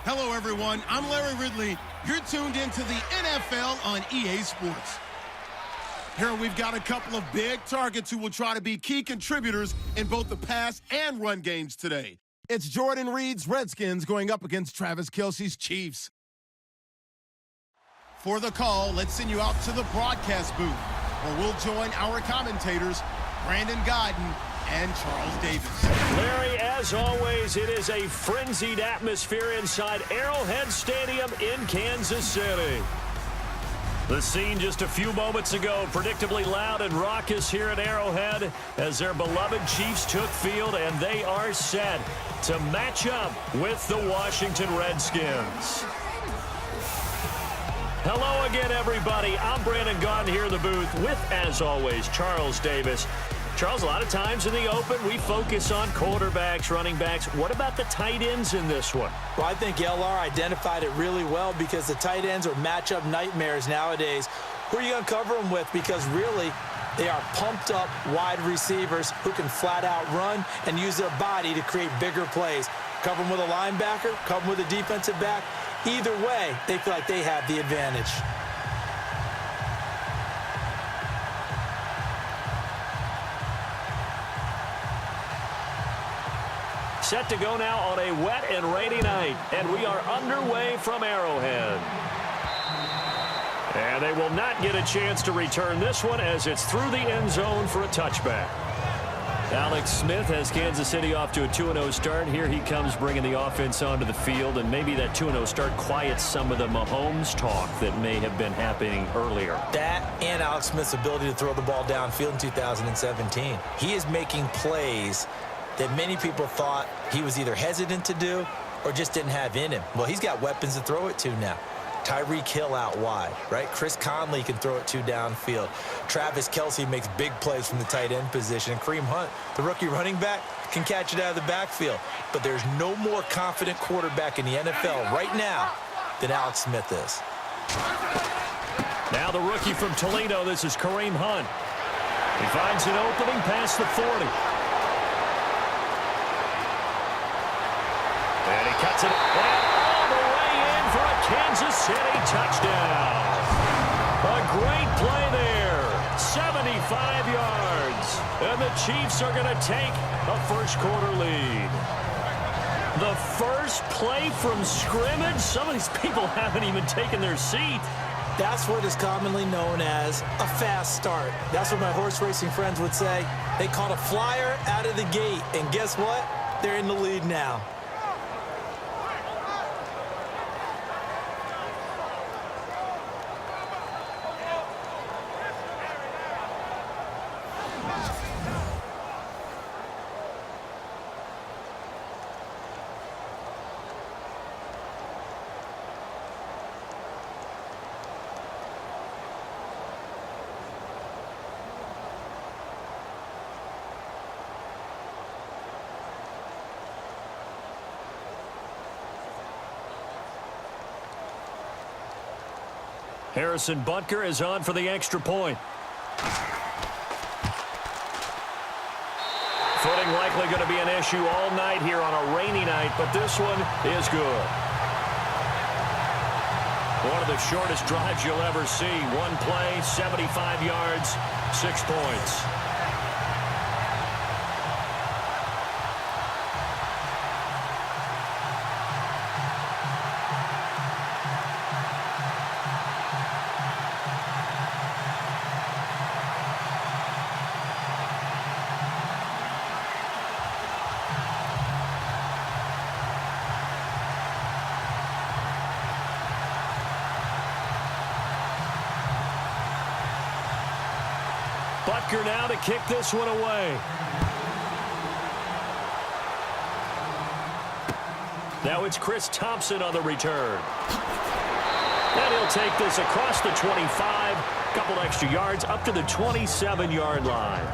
Hello, everyone. I'm Larry Ridley. You're tuned into the NFL on EA Sports. Here we've got a couple of big targets who will try to be key contributors in both the pass and run games today. It's Jordan Reed's Redskins going up against Travis Kelce's Chiefs. For the call, let's send you out to the broadcast booth, where we'll join our commentators, Brandon Godden and Charles Davis. Larry, as always, it is a frenzied atmosphere inside Arrowhead Stadium in Kansas City. The scene just a few moments ago, predictably loud and raucous here at Arrowhead as their beloved Chiefs took field, and they are set to match up with the Washington Redskins. Hello again, everybody. I'm Brandon Gaudin here in the booth with, as always, Charles Davis. Charles, a lot of times in the open, we focus on quarterbacks, running backs. What about the tight ends in this one? Well, I think LR identified it really well because the tight ends are matchup nightmares nowadays. Who are you going to cover them with? Because really, they are pumped up wide receivers who can flat out run and use their body to create bigger plays. Cover them with a linebacker, cover them with a defensive back. Either way, they feel like they have the advantage. Set to go now on a wet and rainy night, and we are underway from Arrowhead. And they will not get a chance to return this one as it's through the end zone for a touchback. Alex Smith has Kansas City off to a 2-0 start. Here he comes bringing the offense onto the field, and maybe that 2-0 start quiets some of the Mahomes talk that may have been happening earlier. That and Alex Smith's ability to throw the ball downfield in 2017. He is making plays that many people thought he was either hesitant to do or just didn't have in him. Well, he's got weapons to throw it to now. Tyreek Hill out wide, right? Chris Conley can throw it to downfield. Travis Kelce makes big plays from the tight end position. And Kareem Hunt, the rookie running back, can catch it out of the backfield. But there's no more confident quarterback in the NFL right now than Alex Smith is. Now the rookie from Toledo, this is Kareem Hunt. He finds an opening past the 40. And he cuts it all the way in for a Kansas City touchdown. A great play there. 75 yards. And the Chiefs are going to take a first quarter lead. The first play from scrimmage. Some of these people haven't even taken their seat. That's what is commonly known as a fast start. That's what my horse racing friends would say. They caught a flyer out of the gate. And guess what? They're in the lead now. Harrison Butker is on for the extra point. Footing likely going to be an issue all night here on a rainy night, but this one is good. One of the shortest drives you'll ever see. One play, 75 yards, 6 points. Butker now to kick this one away. Now it's Chris Thompson on the return. And he'll take this across the 25, couple extra yards up to the 27-yard line.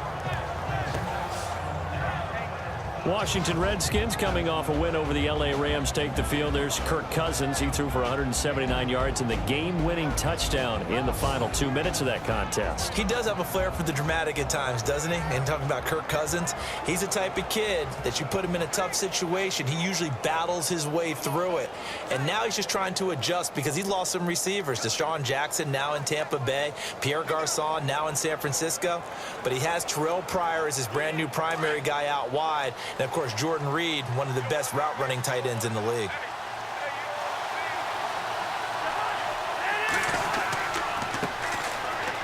Washington Redskins coming off a win over the LA Rams take the field. There's Kirk Cousins. He threw for 179 yards and the game-winning touchdown in the final 2 minutes of that contest. He does have a flair for the dramatic at times, doesn't he? And talking about Kirk Cousins, he's the type of kid that you put him in a tough situation, he usually battles his way through it. And now he's just trying to adjust because he lost some receivers. Deshaun Jackson now in Tampa Bay, Pierre Garçon now in San Francisco. But he has Terrell Pryor as his brand new primary guy out wide. And, of course, Jordan Reed, one of the best route-running tight ends in the league.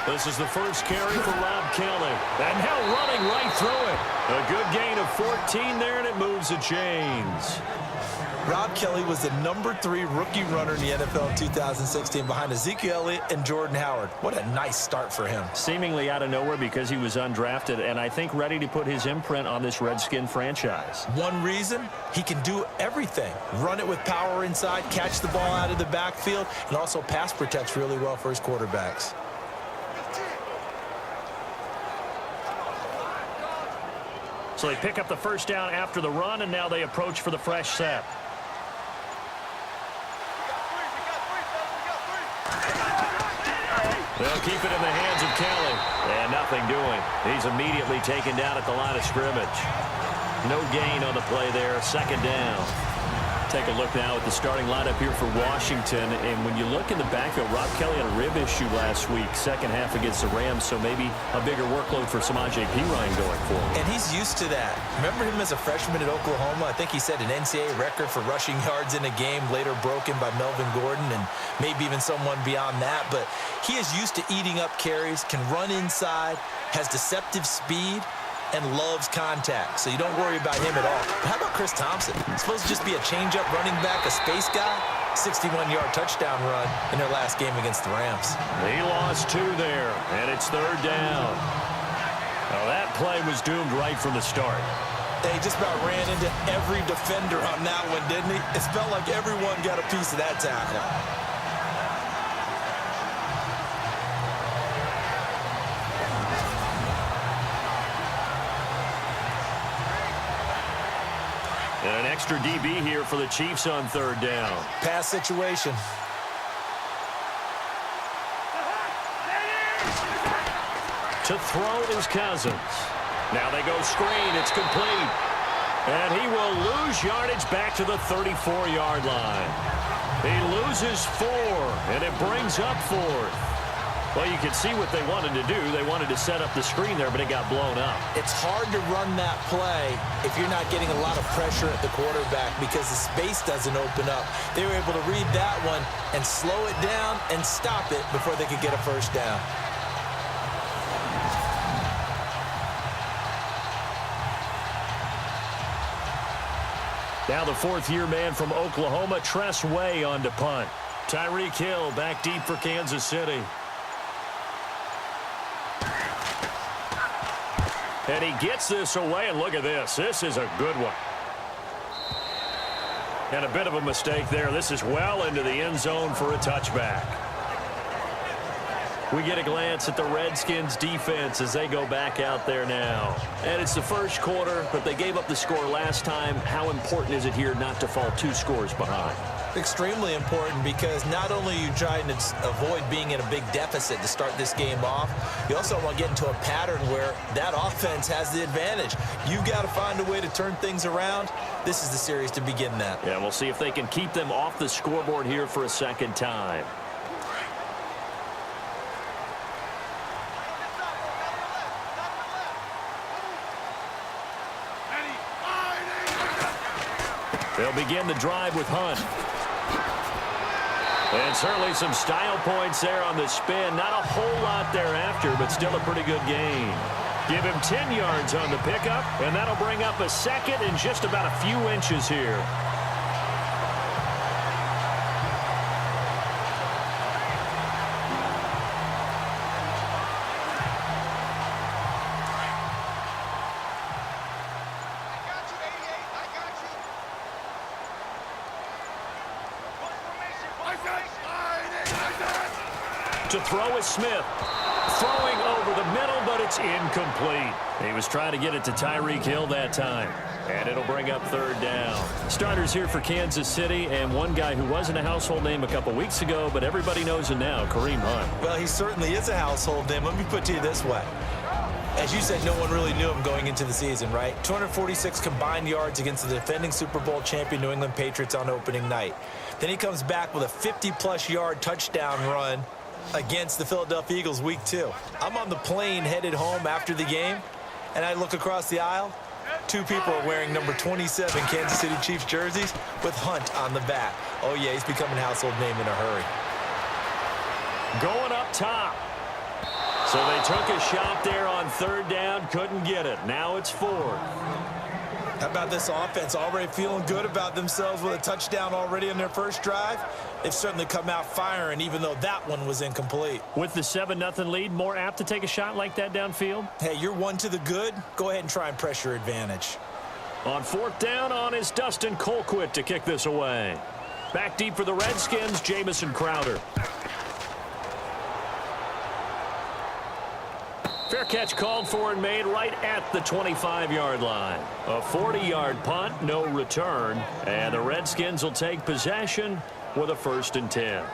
This is the first carry for Rob Kelly. And now running right through it. A good gain of 14 there, and it moves the chains. Rob Kelly was the #3 rookie runner in the NFL in 2016 behind Ezekiel Elliott and Jordan Howard. What a nice start for him. Seemingly out of nowhere because he was undrafted, and I think ready to put his imprint on this Redskin franchise. One reason, he can do everything. Run it with power inside, catch the ball out of the backfield, and also pass protects really well for his quarterbacks. So they pick up the first down after the run, and now they approach for the fresh set. They'll keep it in the hands of Kelly. And nothing doing. He's immediately taken down at the line of scrimmage. No gain on the play there. Second down. Take a look now at the starting lineup here for Washington. And when you look in the backfield, Rob Kelly had a rib issue last week, second half against the Rams, so maybe a bigger workload for Samaje Perine going forward. And he's used to that. Remember him as a freshman at Oklahoma? I think he set an NCAA record for rushing yards in a game, later broken by Melvin Gordon and maybe even someone beyond that. But he is used to eating up carries, can run inside, has deceptive speed, and loves contact, so you don't worry about him at all. But how about Chris Thompson? He's supposed to just be a change-up running back, a space guy. 61-yard touchdown run in their last game against the Rams. He lost 2 there, and it's third down. Well, that play was doomed right from the start. They just about ran into every defender on that one, didn't he? It felt like everyone got a piece of that tackle. And an extra DB here for the Chiefs on third down. Pass situation. To throw is Cousins. Now they go screen. It's complete. And he will lose yardage back to the 34-yard line. He loses 4, and it brings up 4th. Well, you can see what they wanted to do. They wanted to set up the screen there, but it got blown up. It's hard to run that play if you're not getting a lot of pressure at the quarterback because the space doesn't open up. They were able to read that one and slow it down and stop it before they could get a first down. Now the fourth-year man from Oklahoma, Tress Way on to punt. Tyreek Hill back deep for Kansas City. And he gets this away, and look at this. This is a good one. And a bit of a mistake there. This is well into the end zone for a touchback. We get a glance at the Redskins defense as they go back out there now. And it's the first quarter, but they gave up the score last time. How important is it here not to fall 2 scores behind? Extremely important because not only are you trying to avoid being in a big deficit to start this game off, you also want to get into a pattern where that offense has the advantage. You've got to find a way to turn things around. This is the series to begin that. Yeah, we'll see if they can keep them off the scoreboard here for a second time. They'll begin the drive with Hunt. And certainly some style points there on the spin. Not a whole lot thereafter, but still a pretty good gain. Give him 10 yards on the pickup, and that'll bring up a second in just about a few inches here. To throw is Smith. Throwing over the middle, but it's incomplete. He was trying to get it to Tyreek Hill that time. And it'll bring up third down. Starters here for Kansas City, and one guy who wasn't a household name a couple weeks ago, but everybody knows him now, Kareem Hunt. Well, he certainly is a household name. Let me put it to you this way. As you said, no one really knew him going into the season, right? 246 combined yards against the defending Super Bowl champion New England Patriots on opening night. Then he comes back with a 50-plus yard touchdown run against the Philadelphia Eagles week 2. I'm on the plane headed home after the game, and I look across the aisle. 2 people are wearing number 27 Kansas City Chiefs jerseys with Hunt on the back. Oh, yeah, he's becoming a household name in a hurry. Going up top. So they took a shot there on third down, couldn't get it. Now it's 4th. How about this offense already feeling good about themselves with a touchdown already in their first drive? They've certainly come out firing, even though that one was incomplete. With the 7-0 lead, more apt to take a shot like that downfield? Hey, you're one to the good. Go ahead and try and press your advantage. On 4th down on is Dustin Colquitt to kick this away. Back deep for the Redskins, Jamison Crowder. Fair catch called for and made right at the 25-yard line. A 40-yard punt, no return. And the Redskins will take possession with a 1st and 10.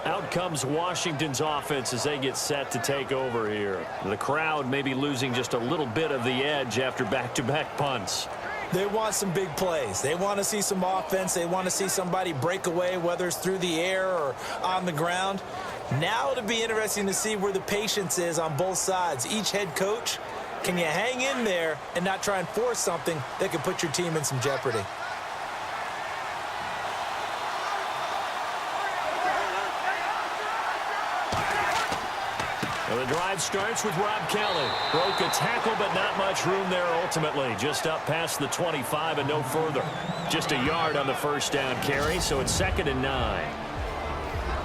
Out comes Washington's offense as they get set to take over here. The crowd may be losing just a little bit of the edge after back-to-back punts. They want some big plays. They want to see some offense. They want to see somebody break away, whether it's through the air or on the ground. Now it'll be interesting to see where the patience is on both sides. Each head coach, can you hang in there and not try and force something that could put your team in some jeopardy? Well, the drive starts with Rob Kelly. Broke a tackle, but not much room there ultimately. Just up past the 25 and no further. Just a yard on the 1st down carry, so it's 2nd and 9.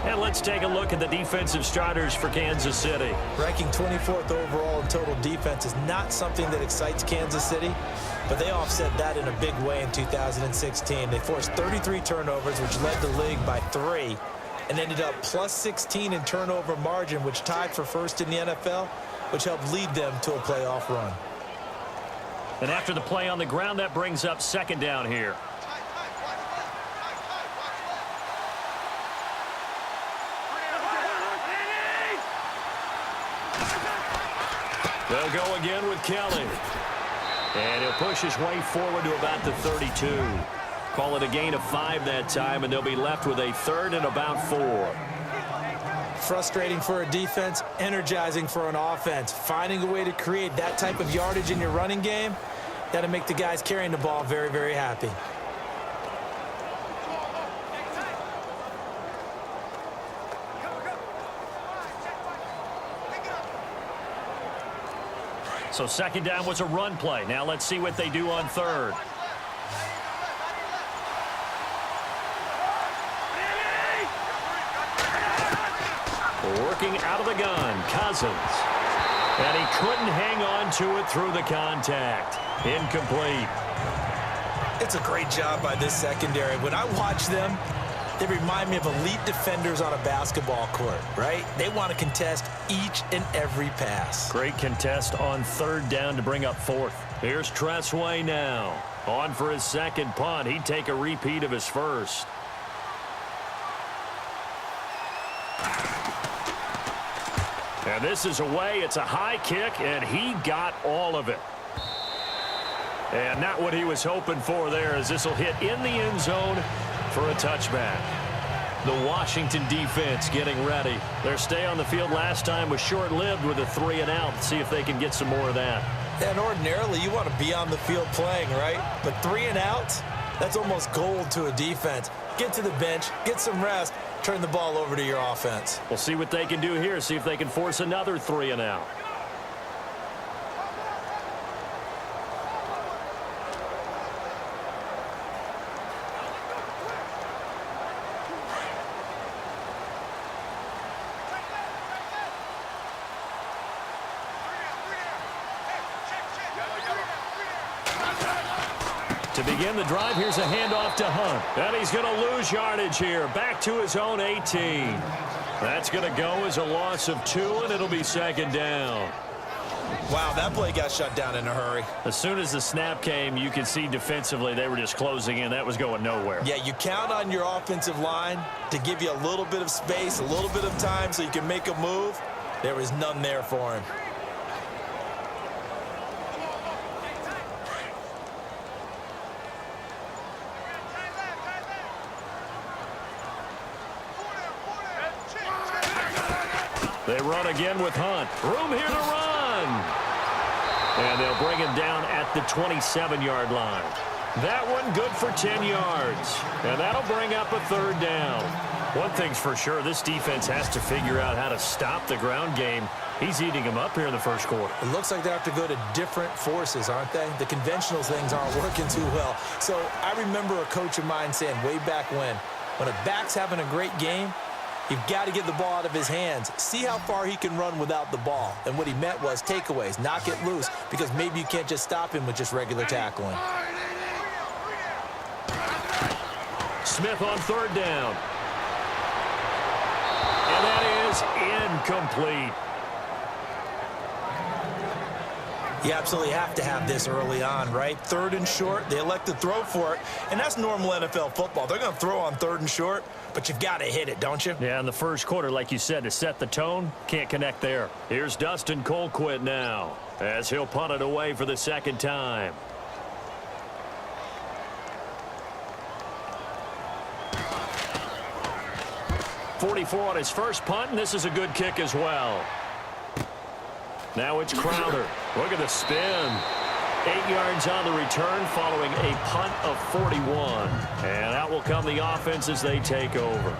And let's take a look at the defensive starters for Kansas City. Ranking 24th overall in total defense is not something that excites Kansas City, but they offset that in a big way in 2016. They forced 33 turnovers, which led the league by 3, and ended up plus 16 in turnover margin, which tied for 1st in the NFL, which helped lead them to a playoff run. And after the play on the ground, that brings up 2nd down here. They'll go again with Kelly. And he'll push his way forward to about the 32. Call it a gain of 5 that time, and they'll be left with a 3rd and about 4. Frustrating for a defense, energizing for an offense. Finding a way to create that type of yardage in your running game, that'll make the guys carrying the ball very, very happy. So 2nd down was a run play. Now let's see what they do on 3rd. Working out of the gun, Cousins. And he couldn't hang on to it through the contact. Incomplete. It's a great job by this secondary. When I watch them, they remind me of elite defenders on a basketball court, right? They want to contest each and every pass. Great contest on 3rd down to bring up 4th. Here's Tressway now. On for his 2nd punt. He'd take a repeat of his 1st. And this is away. It's a high kick, and he got all of it. And not what he was hoping for there, as this will hit in the end zone for a touchback. The Washington defense getting ready. Their stay on the field last time was short-lived with a 3 and out. See if they can get some more of that. And ordinarily, you want to be on the field playing, right? But 3 and out, that's almost gold to a defense. Get to the bench, get some rest, turn the ball over to your offense. We'll see what they can do here. See if they can force another 3 and out. To begin the drive, here's a handoff to Hunt. And he's going to lose yardage here. Back to his own 18. That's going to go as a loss of 2, and it'll be second down. Wow, that play got shut down in a hurry. As soon as the snap came, you could see defensively they were just closing in. That was going nowhere. Yeah, you count on your offensive line to give you a little bit of space, a little bit of time so you can make a move. There was none there for him. They run again with Hunt. Room here to run. And they'll bring him down at the 27-yard line. That one good for 10 yards. And that'll bring up a third down. One thing's for sure, this defense has to figure out how to stop the ground game. He's eating them up here in the first quarter. It looks like they have to go to different forces, aren't they? The conventional things aren't working too well. So I remember a coach of mine saying way back when a back's having a great game, you've got to get the ball out of his hands. See how far he can run without the ball. And what he meant was takeaways, knock it loose, because maybe you can't just stop him with just regular tackling. Smith on third down. And that is incomplete. You absolutely have to have this early on, right? Third and short, they elect to throw for it, and that's normal NFL football. They're going to throw on third and short, but you've got to hit it, don't you? Yeah, in the first quarter, like you said, to set the tone, can't connect there. Here's Dustin Colquitt now, as he'll punt it away for the second time. .44 on his first punt, and this is a good kick as well. Now it's Crowder. Look at the spin. 8 yards on the return following a punt of 41. And out will come the offense as they take over.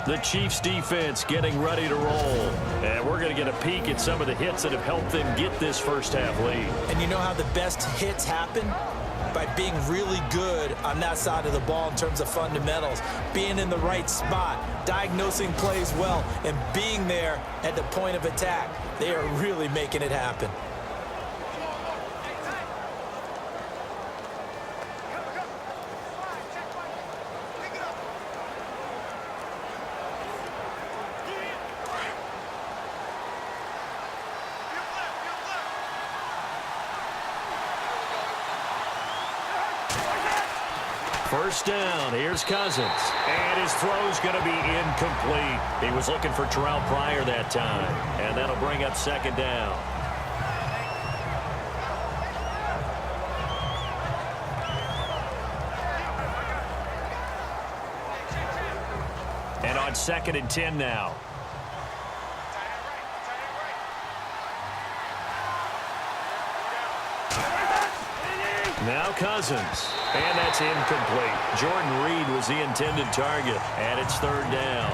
The Chiefs defense getting ready to roll. And we're going to get a peek at some of the hits that have helped them get this first half lead. And you know how the best hits happen? By being really good on that side of the ball in terms of fundamentals, being in the right spot, diagnosing plays well, and being there at the point of attack. They are really making it happen. First down, here's Cousins. And his throw's going to be incomplete. He was looking for Terrell Pryor that time. And that'll bring up second down. And on 2nd and 10 now. Now Cousins. And that's incomplete. Jordan Reed was the intended target. And it's third down.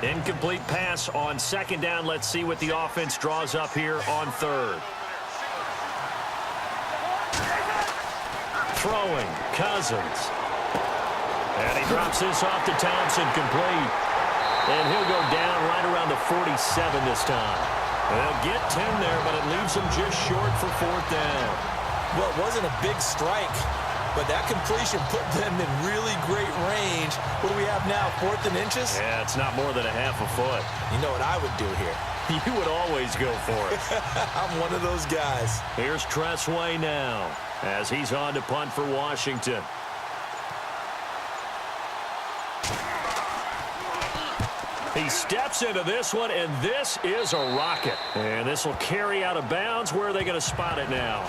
Incomplete pass on second down. Let's see what the offense draws up here on third. Throwing. Cousins. And he drops this off to Thompson, complete. And he'll go down right around the 47 this time. They'll get 10 there, but it leaves him just short for fourth down. Well, it wasn't a big strike, but that completion put them in really great range. What do we have now, 4th and inches? Yeah, it's not more than a half a foot. You know what I would do here? You would always go for it. I'm one of those guys. Here's Tressway now, as he's on to punt for Washington. He steps into this one, and this is a rocket. And this will carry out of bounds. Where are they going to spot it now?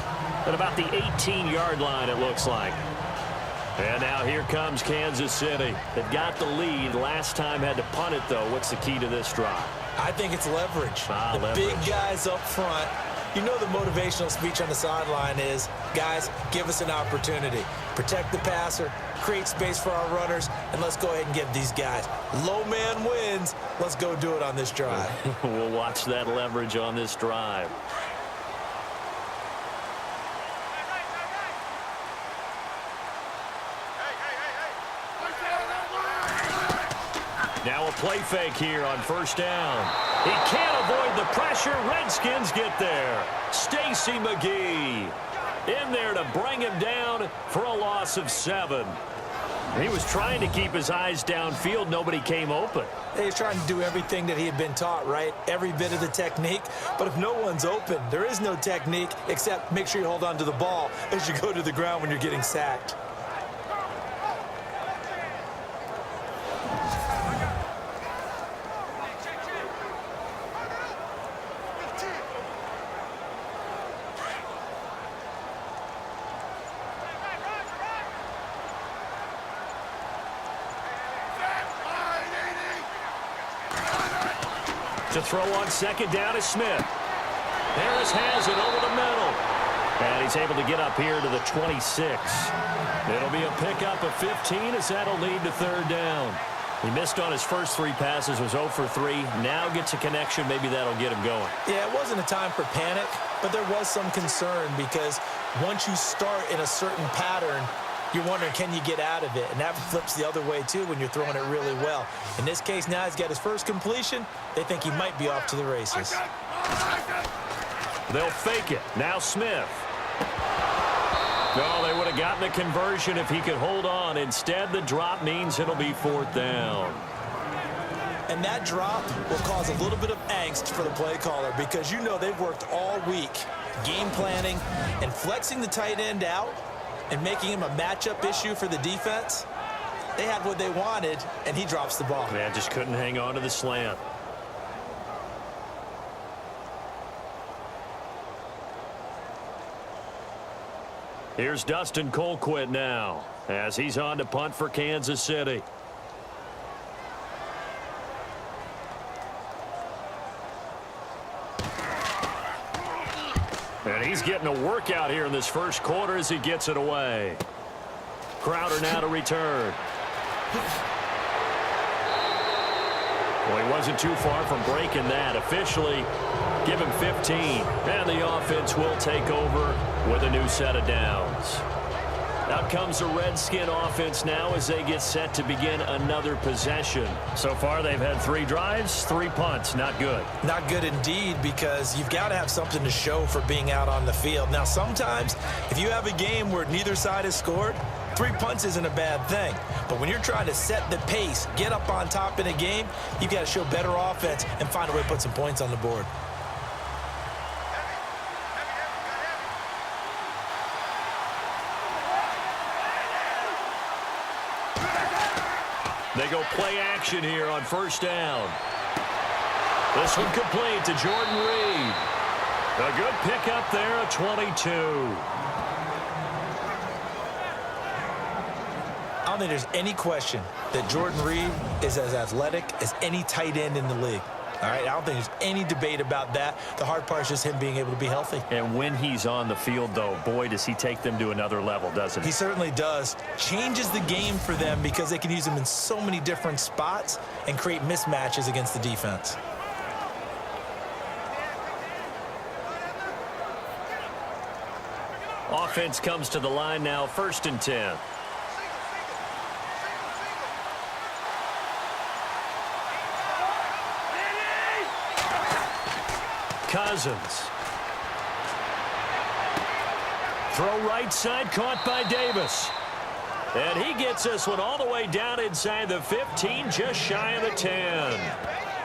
At about the 18-yard line, it looks like. And now here comes Kansas City. They've got the lead. Last time had to punt it, though. What's the key to this drive? I think it's leverage. The big guys up front. You know the motivational speech on the sideline is, guys, give us an opportunity. Protect the passer, create space for our runners, and let's go ahead and give these guys. Low man wins. Let's go do it on this drive. We'll watch that leverage on this drive. Now a play fake here on first down. He can't avoid the pressure. Redskins get there. Stacy McGee in there to bring him down for a loss of 7. He was trying to keep his eyes downfield. Nobody came open. He's trying to do everything that he had been taught, right? Every bit of the technique. But if no one's open, there is no technique except make sure you hold on to the ball as you go to the ground when you're getting sacked. To throw on second down is Smith. Harris has it over the middle. And he's able to get up here to the 26. It'll be a pickup of 15 as that'll lead to third down. He missed on his first 3 passes, was 0 for 3. Now gets a connection. Maybe that'll get him going. Yeah, it wasn't a time for panic, but there was some concern because once you start in a certain pattern, you're wondering, can you get out of it? And that flips the other way, too, when you're throwing it really well. In this case, now he's got his first completion. They think he might be off to the races. They'll fake it. Now Smith. No, they would have gotten the conversion if he could hold on. Instead, the drop means it'll be 4th down. And that drop will cause a little bit of angst for the play caller because you know they've worked all week game planning and flexing the tight end out and making him a matchup issue for the defense. They had what they wanted, and he drops the ball. Man, just couldn't hang on to the slant. Here's Dustin Colquitt now as he's on to punt for Kansas City. And he's getting a workout here in this first quarter as he gets it away. Crowder now to return. Well, he wasn't too far from breaking that. Officially, give him 15. And the offense will take over with a new set of downs. Out comes the Redskin offense now as they get set to begin another possession. So far, they've had 3 drives, 3 punts. Not good. Not good indeed, because you've got to have something to show for being out on the field. Now, sometimes, if you have a game where neither side has scored, 3 punts isn't a bad thing. But when you're trying to set the pace, get up on top in a game, you've got to show better offense and find a way to put some points on the board. They go play action here on first down. This one complete to Jordan Reed. A good pickup there at 22. I don't think there's any question that Jordan Reed is as athletic as any tight end in the league. All right, I don't think there's any debate about that. The hard part is just him being able to be healthy. And when he's on the field, though, boy, does he take them to another level, doesn't he? He certainly does. Changes the game for them because they can use him in so many different spots and create mismatches against the defense. Offense comes to the line now, 1st and 10. Cousins. Throw right side, caught by Davis. And he gets this one all the way down inside the 15, just shy of the 10.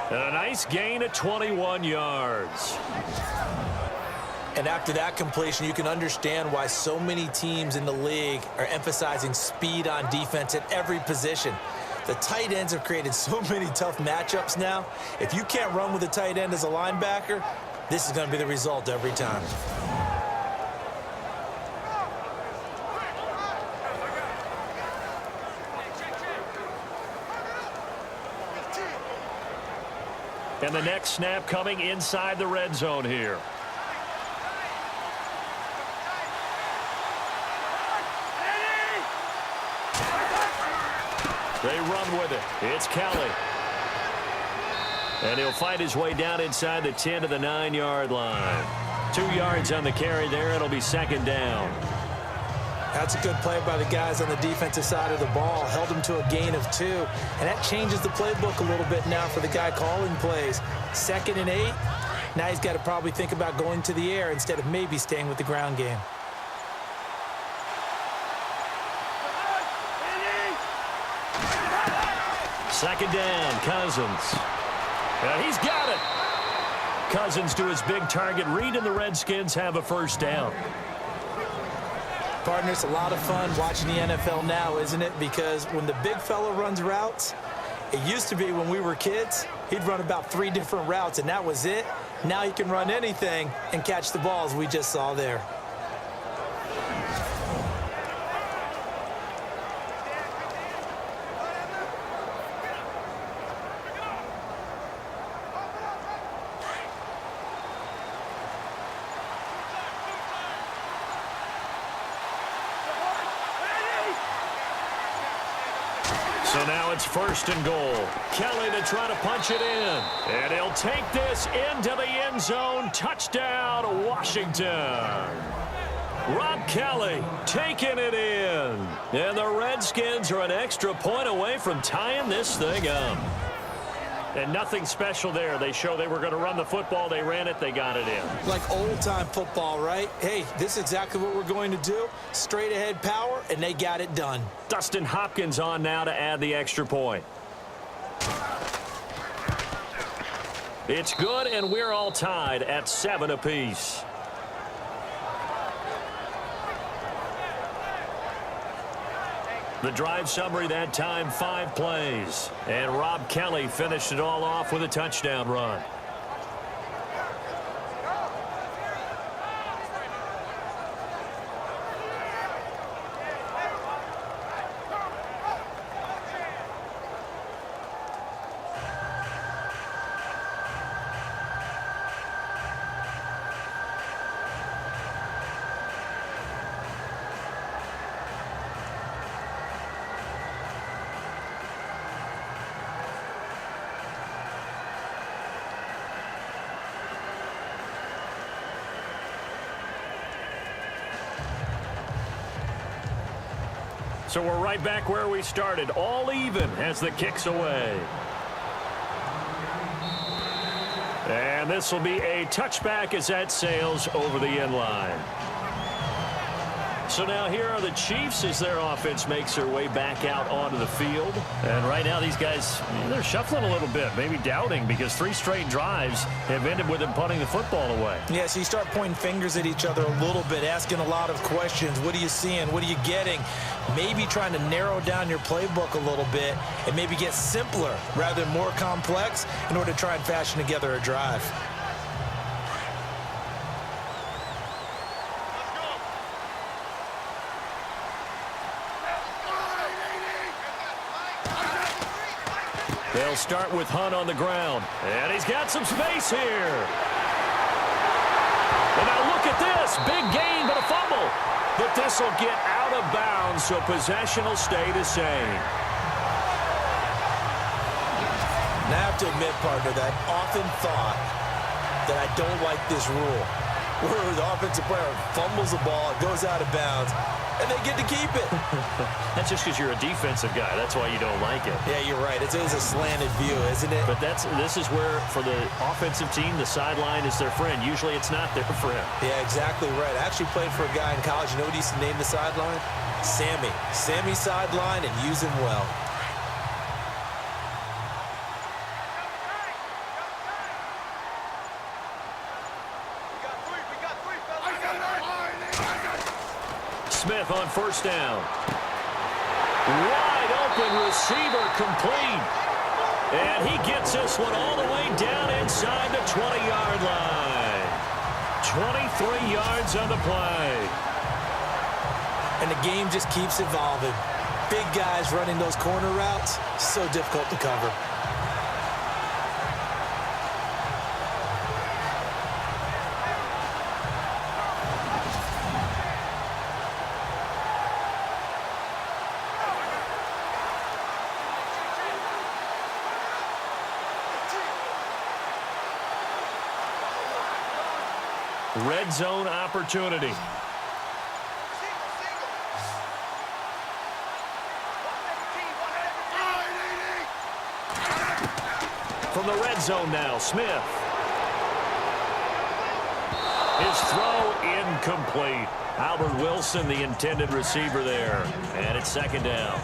And a nice gain of 21 yards. And after that completion, you can understand why so many teams in the league are emphasizing speed on defense at every position. The tight ends have created so many tough matchups now. If you can't run with a tight end as a linebacker, this is going to be the result every time. And the next snap coming inside the red zone here. They run with it. It's Kelly. And he'll fight his way down inside the 10 to the 9-yard line. 2 yards on the carry there. It'll be 2nd down. That's a good play by the guys on the defensive side of the ball. Held them to a gain of 2. And that changes the playbook a little bit now for the guy calling plays. 2nd and 8. Now he's got to probably think about going to the air instead of maybe staying with the ground game. Second down, Cousins. He's got it. Cousins to his big target read, and the Redskins have a first down. Partner, it's a lot of fun watching the NFL now, isn't it? Because when the big fella runs routes, it used to be when we were kids, he'd run about 3 different routes, and that was it. Now he can run anything and catch the balls we just saw there. So now it's 1st and goal. Kelly to try to punch it in. And he'll take this into the end zone. Touchdown, Washington. Rob Kelly taking it in. And the Redskins are an extra point away from tying this thing up. And nothing special there. They show they were going to run the football. They ran it. They got it in. Like old-time football, right? Hey, this is exactly what we're going to do. Straight-ahead power, and they got it done. Dustin Hopkins on now to add the extra point. It's good, and we're all tied at 7 apiece. The drive summary that time, 5 plays. And Rob Kelly finished it all off with a touchdown run. So we're right back where we started, all even as the kick's away. And this will be a touchback as that sails over the end line. So now here are the Chiefs as their offense makes their way back out onto the field. And right now these guys, they're shuffling a little bit, maybe doubting, because 3 straight drives have ended with them punting the football away. Yeah, so you start pointing fingers at each other a little bit, asking a lot of questions. What are you seeing? What are you getting? Maybe trying to narrow down your playbook a little bit and maybe get simpler rather than more complex in order to try and fashion together a drive. They'll start with Hunt on the ground. And he's got some space here. And now look at this. Big gain, but a fumble. But this will get out of bounds, so possession will stay the same. Now I have to admit, partner, that I often thought that I don't like this rule, where the offensive player fumbles the ball, it goes out of bounds, and they get to keep it. That's just because you're a defensive guy. That's why you don't like it. Yeah, you're right. It's a slanted view, isn't it? But this is where, for the offensive team, the sideline is their friend. Usually it's not their friend. Yeah, exactly right. I actually played for a guy in college. You know what he used to name the sideline? Sammy. Sammy sideline, and use him well. Smith on 1st down. Wide open receiver complete. And he gets this one all the way down inside the 20-yard line. 23 yards on the play. And the game just keeps evolving. Big guys running those corner routes, so difficult to cover. Red zone opportunity. from the red zone now. Smith. His throw incomplete. Albert Wilson, the intended receiver there. And it's second down.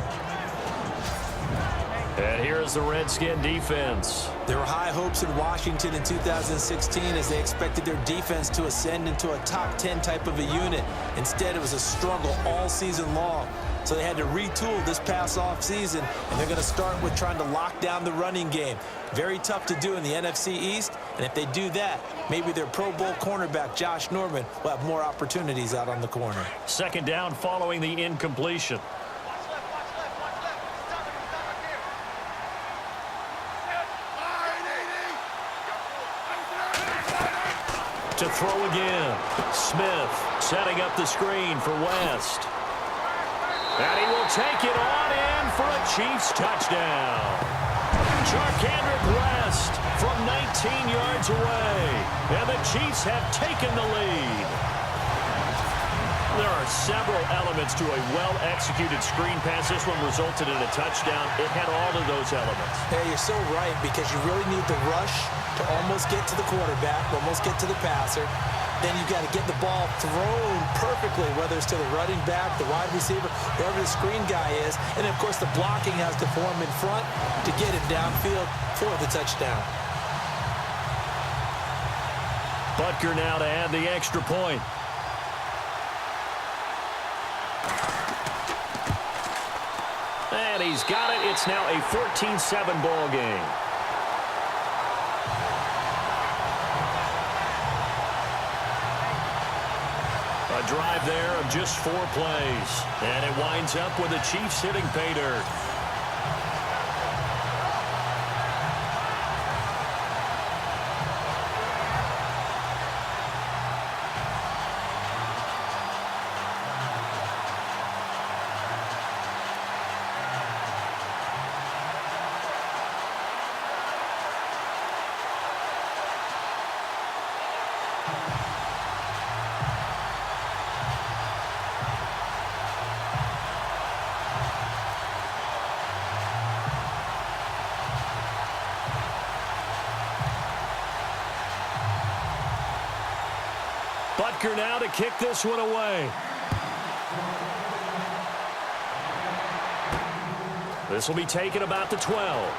And here is the Redskin defense. There were high hopes in Washington in 2016 as they expected their defense to ascend into a top 10 type of a unit. Instead, it was a struggle all season long. So they had to retool this past off season, and they're going to start with trying to lock down the running game. Very tough to do in the NFC East, and if they do that, maybe their Pro Bowl cornerback, Josh Norman, will have more opportunities out on the corner. Second down following the incompletion. To throw again. Smith setting up the screen for West. And he will take it on in for a Chiefs touchdown. Charkandrick West from 19 yards away. And the Chiefs have taken the lead. There are several elements to a well-executed screen pass. This one resulted in a touchdown. It had all of those elements. Hey, you're so right, because you really need the rush to almost get to the quarterback, almost get to the passer. Then you've got to get the ball thrown perfectly, whether it's to the running back, the wide receiver, whoever the screen guy is. And, of course, the blocking has to form in front to get it downfield for the touchdown. Butker now to add the extra point. And he's got it. It's now a 14-7 ball game. A drive there of just 4 plays. And it winds up with the Chiefs hitting pay dirt. Butker now to kick this one away. This will be taken about the 12.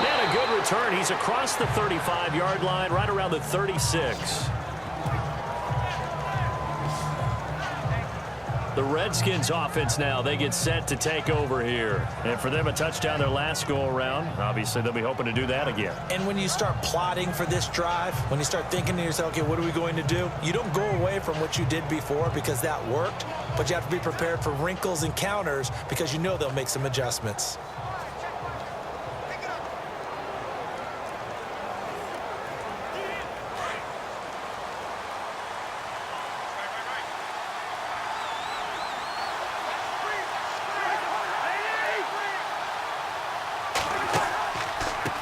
And a good return. He's across the 35-yard line, right around the 36. The Redskins offense now, they get set to take over here. And for them, a touchdown their last go-around. Obviously, they'll be hoping to do that again. And when you start plotting for this drive, when you start thinking to yourself, okay, what are we going to do? You don't go away from what you did before because that worked, but you have to be prepared for wrinkles and counters because you know they'll make some adjustments.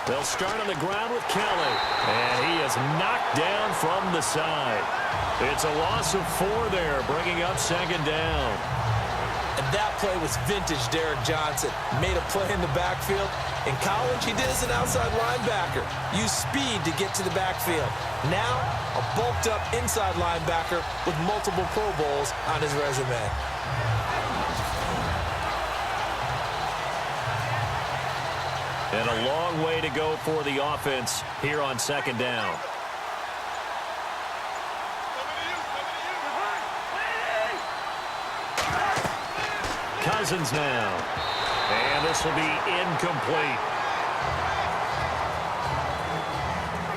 They'll start on the ground with Kelly. And he is knocked down from the side. It's a loss of 4 there, bringing up second down. And that play was vintage Derek Johnson. Made a play in the backfield. In college, he did as an outside linebacker. Used speed to get to the backfield. Now, a bulked-up inside linebacker with multiple Pro Bowls on his resume. And a long way to go for the offense here on second down. Cousins now. And this will be incomplete.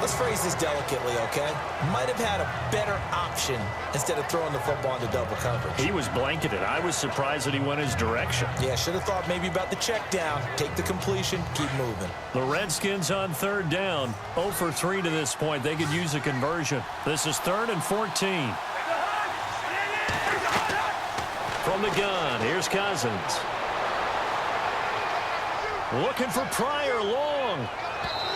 Let's phrase this delicately, okay? Might have had a better option instead of throwing the football into double coverage. He was blanketed. I was surprised that he went his direction. Yeah, should have thought maybe about the check down, take the completion, keep moving. The Redskins on third down, 0 for 3 to this point. They could use a conversion. This is 3rd and 14. From the gun, here's Cousins. Looking for Pryor long.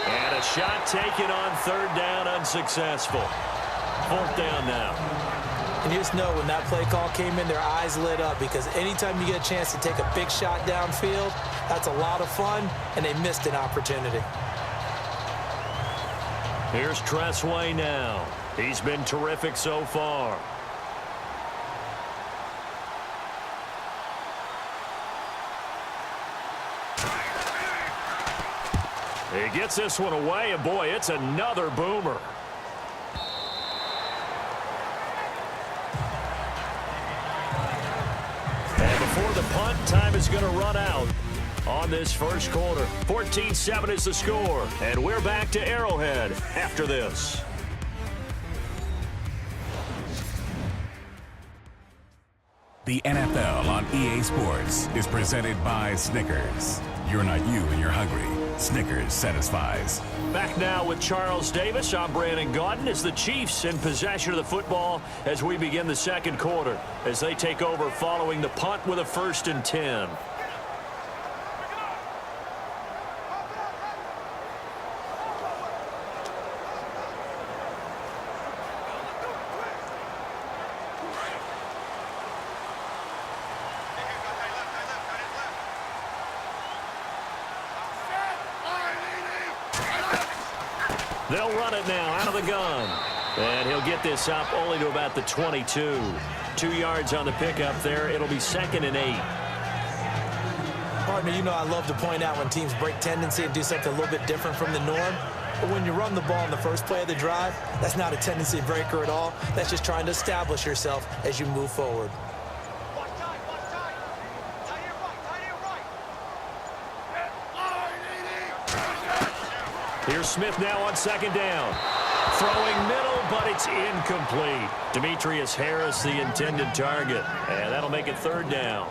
And a shot taken on third down, unsuccessful. 4th down now. And you just know when that play call came in, their eyes lit up, because anytime you get a chance to take a big shot downfield, that's a lot of fun, and they missed an opportunity. Here's Tressway now. He's been terrific so far. He gets this one away, and boy, it's another boomer. And before the punt, time is going to run out on this first quarter. 14-7 is the score, and we're back to Arrowhead after this. The NFL on EA Sports is presented by Snickers. You're not you and you're hungry. Snickers satisfies. Back now with Charles Davis. I'm Brandon Gaudin as the Chiefs in possession of the football as we begin the second quarter, as they take over following the punt with a 1st and 10. They'll run it now out of the gun. And he'll get this up only to about the 22. 2 yards on the pickup there. It'll be 2nd and 8. Partner, you know I love to point out when teams break tendency and do something a little bit different from the norm. But when you run the ball in the first play of the drive, that's not a tendency breaker at all. That's just trying to establish yourself as you move forward. Here's Smith now on 2nd down. Throwing middle, but it's incomplete. Demetrius Harris, the intended target. And that'll make it 3rd down.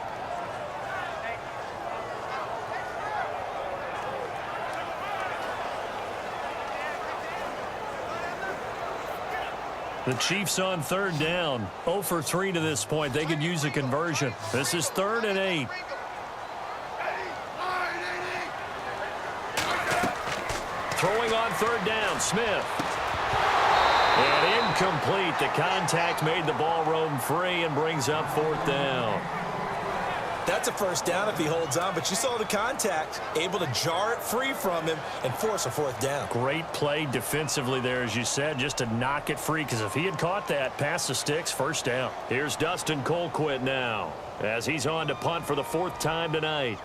The Chiefs on 3rd down. 0 for 3 to this point. They could use a conversion. This is 3rd and 8. Throwing on 3rd down, Smith. And incomplete. The contact made the ball roam free and brings up 4th down. That's a 1st down if he holds on, but you saw the contact, able to jar it free from him and force a 4th down. Great play defensively there, as you said, just to knock it free, because if he had caught that, past the sticks, 1st down. Here's Dustin Colquitt now, as he's on to punt for the 4th time tonight.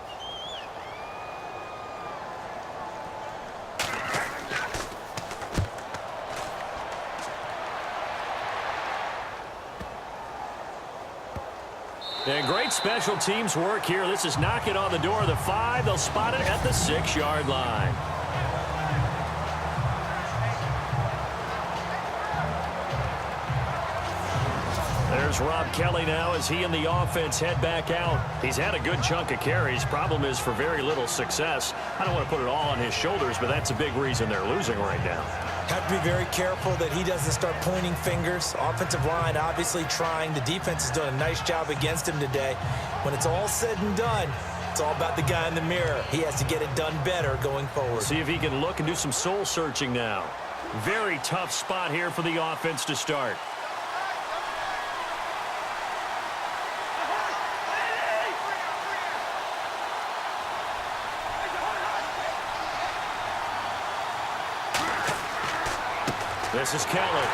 And great special teams work here. This is knocking on the door of the 5. They'll spot it at the 6-yard line. There's Rob Kelly now as he and the offense head back out. He's had a good chunk of carries. Problem is for very little success. I don't want to put it all on his shoulders, but that's a big reason they're losing right now. Have to be very careful that he doesn't start pointing fingers. Offensive line obviously trying. The defense has done a nice job against him today. When it's all said and done, it's all about the guy in the mirror. He has to get it done better going forward. See if he can look and do some soul searching now. Very tough spot here for the offense to start. This is Kelly.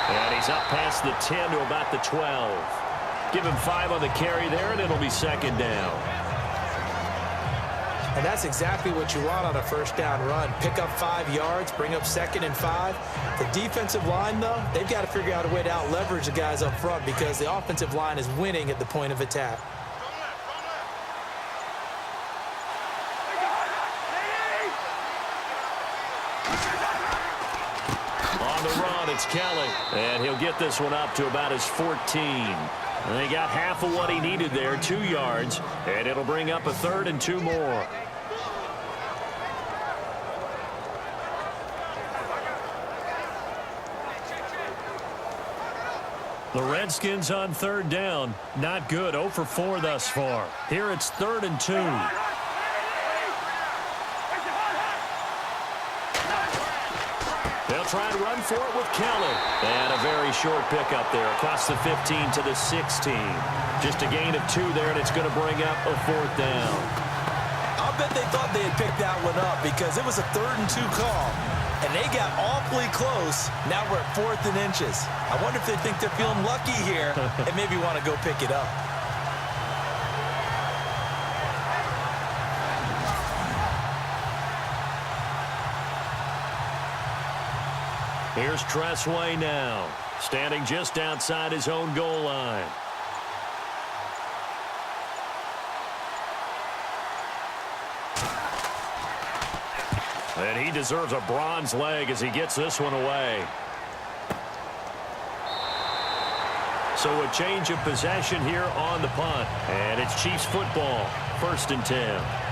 And he's up past the 10 to about the 12. Give him 5 on the carry there, and it'll be 2nd down. And that's exactly what you want on a 1st down run. Pick up 5 yards, bring up 2nd and 5. The defensive line, though, they've got to figure out a way to out-leverage the guys up front, because the offensive line is winning at the point of attack. On the run, it's Kelly. And he'll get this one up to about his 14. And he got half of what he needed there, 2 yards. And it'll bring up a 3rd and 2 more. The Redskins on 3rd down. Not good. 0 for 4 thus far. Here it's 3rd and 2. They'll try and run for it with Kelly. And a very short pickup there across the 15 to the 16. Just a gain of 2 there, and it's going to bring up a 4th down. I'll bet they thought they had picked that one up because it was a 3rd and 2 call. And they got awfully close. Now we're at 4th and inches. I wonder if they think they're feeling lucky here and maybe want to go pick it up. Here's Tressway now, standing just outside his own goal line. And he deserves a bronze leg as he gets this one away. So a change of possession here on the punt. And it's Chiefs football, 1st and 10.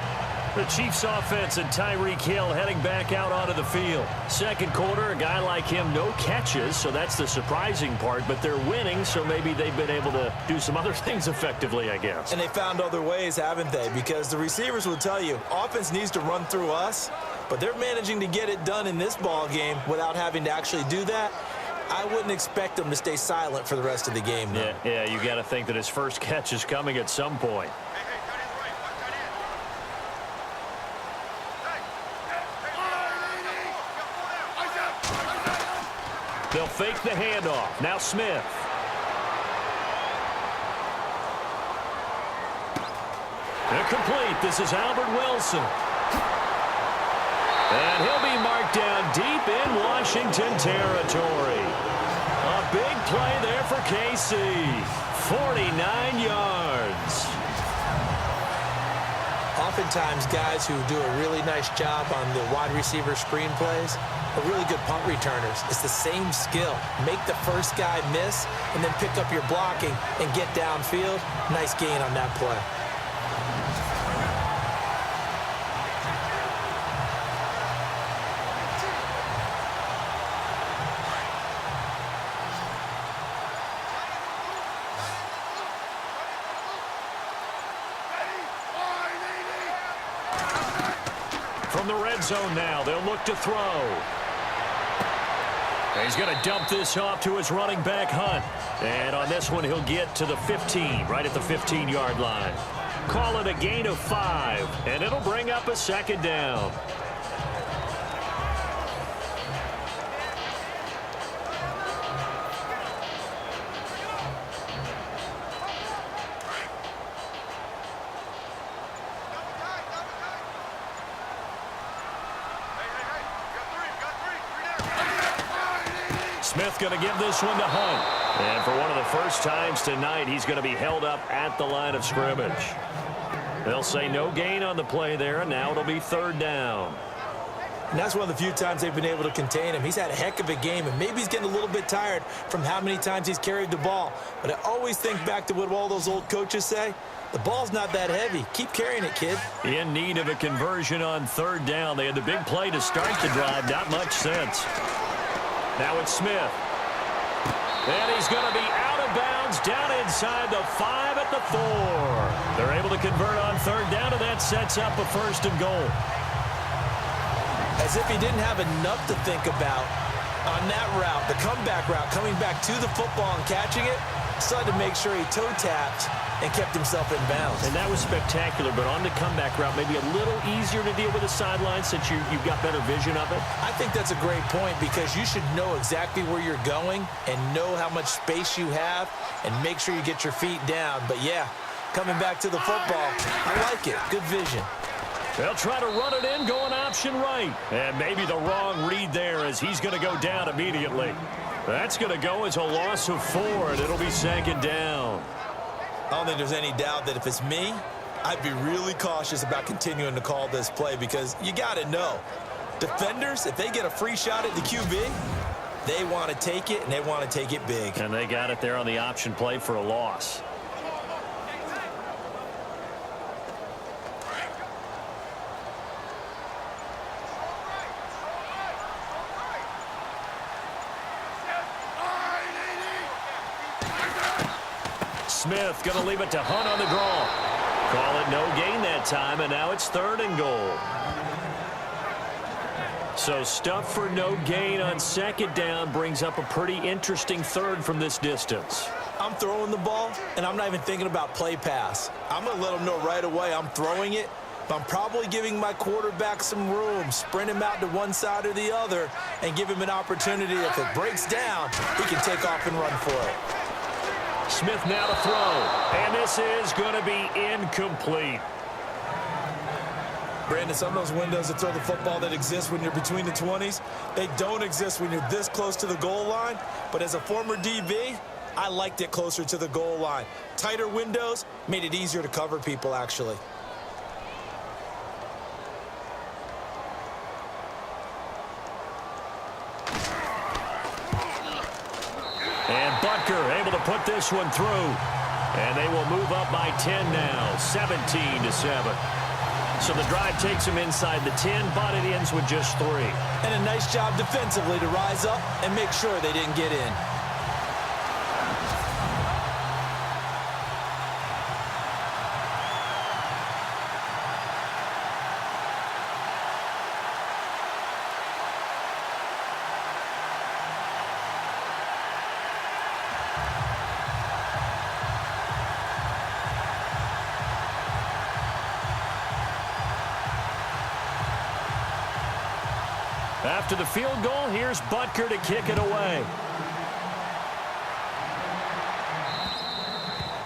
The Chiefs offense and Tyreek Hill heading back out onto the field. Second quarter, a guy like him, no catches, so that's the surprising part. But they're winning, so maybe they've been able to do some other things effectively, I guess. And they found other ways, haven't they? Because the receivers will tell you, offense needs to run through us, but they're managing to get it done in this ball game without having to actually do that. I wouldn't expect them to stay silent for the rest of the game, though. Yeah, you got to think that his first catch is coming at some point. They'll fake the handoff. Now Smith. Incomplete. This is Albert Wilson. And he'll be marked down deep in Washington territory. A big play there for KC. 49 yards. Oftentimes, guys who do a really nice job on the wide receiver screen plays are really good punt returners. It's the same skill. Make the first guy miss and then pick up your blocking and get downfield. Nice gain on that play. From the red zone now, they'll look to throw. He's going to dump this off to his running back, Hunt. And on this one, he'll get to the 15, right at the 15-yard line. Call it a gain of 5, and it'll bring up a 2nd down. Smith going to give this one to Hunt. And for one of the first times tonight, he's going to be held up at the line of scrimmage. They'll say no gain on the play there, and now it'll be 3rd down. And that's one of the few times they've been able to contain him. He's had a heck of a game, and maybe he's getting a little bit tired from how many times he's carried the ball. But I always think back to what all those old coaches say. The ball's not that heavy. Keep carrying it, kid. In need of a conversion on 3rd down. They had the big play to start the drive. Not much sense. Now it's Smith. And he's going to be out of bounds down inside the 5 at the 4. They're able to convert on 3rd down, and that sets up a 1st and goal. As if he didn't have enough to think about on that route, the comeback route, coming back to the football and catching it, decided to make sure he toe-tapped and kept himself in bounds. And that was spectacular, but on the comeback route, maybe a little easier to deal with the sideline since you've got better vision of it. I think that's a great point because you should know exactly where you're going and know how much space you have and make sure you get your feet down. But, yeah, coming back to the football, I like it. Good vision. They'll try to run it in, going option right. And maybe the wrong read there as he's going to go down immediately. That's going to go as a loss of 4, and it'll be 2nd down. I don't think there's any doubt that if it's me, I'd be really cautious about continuing to call this play because you got to know. Defenders, if they get a free shot at the QB, they want to take it, and they want to take it big. And they got it there on the option play for a loss. Smith going to leave it to Hunt on the draw. Call it no gain that time, and now it's 3rd and goal. So stuff for no gain on second down brings up a pretty interesting third from this distance. I'm throwing the ball, and I'm not even thinking about play pass. I'm going to let him know right away I'm throwing it, but I'm probably giving my quarterback some room, sprint him out to one side or the other, and give him an opportunity. If it breaks down, he can take off and run for it. Smith now to throw, and this is going to be incomplete. Brandon, some of those windows to throw the football that exist when you're between the 20s, they don't exist when you're this close to the goal line. But as a former DB, I liked it closer to the goal line. Tighter windows made it easier to cover people, actually. And Butker able to put this one through. And they will move up by 10 now, 17-7. So the drive takes him inside the 10, but it ends with just 3. And a nice job defensively to rise up and make sure they didn't get in. After the field goal, here's Butker to kick it away.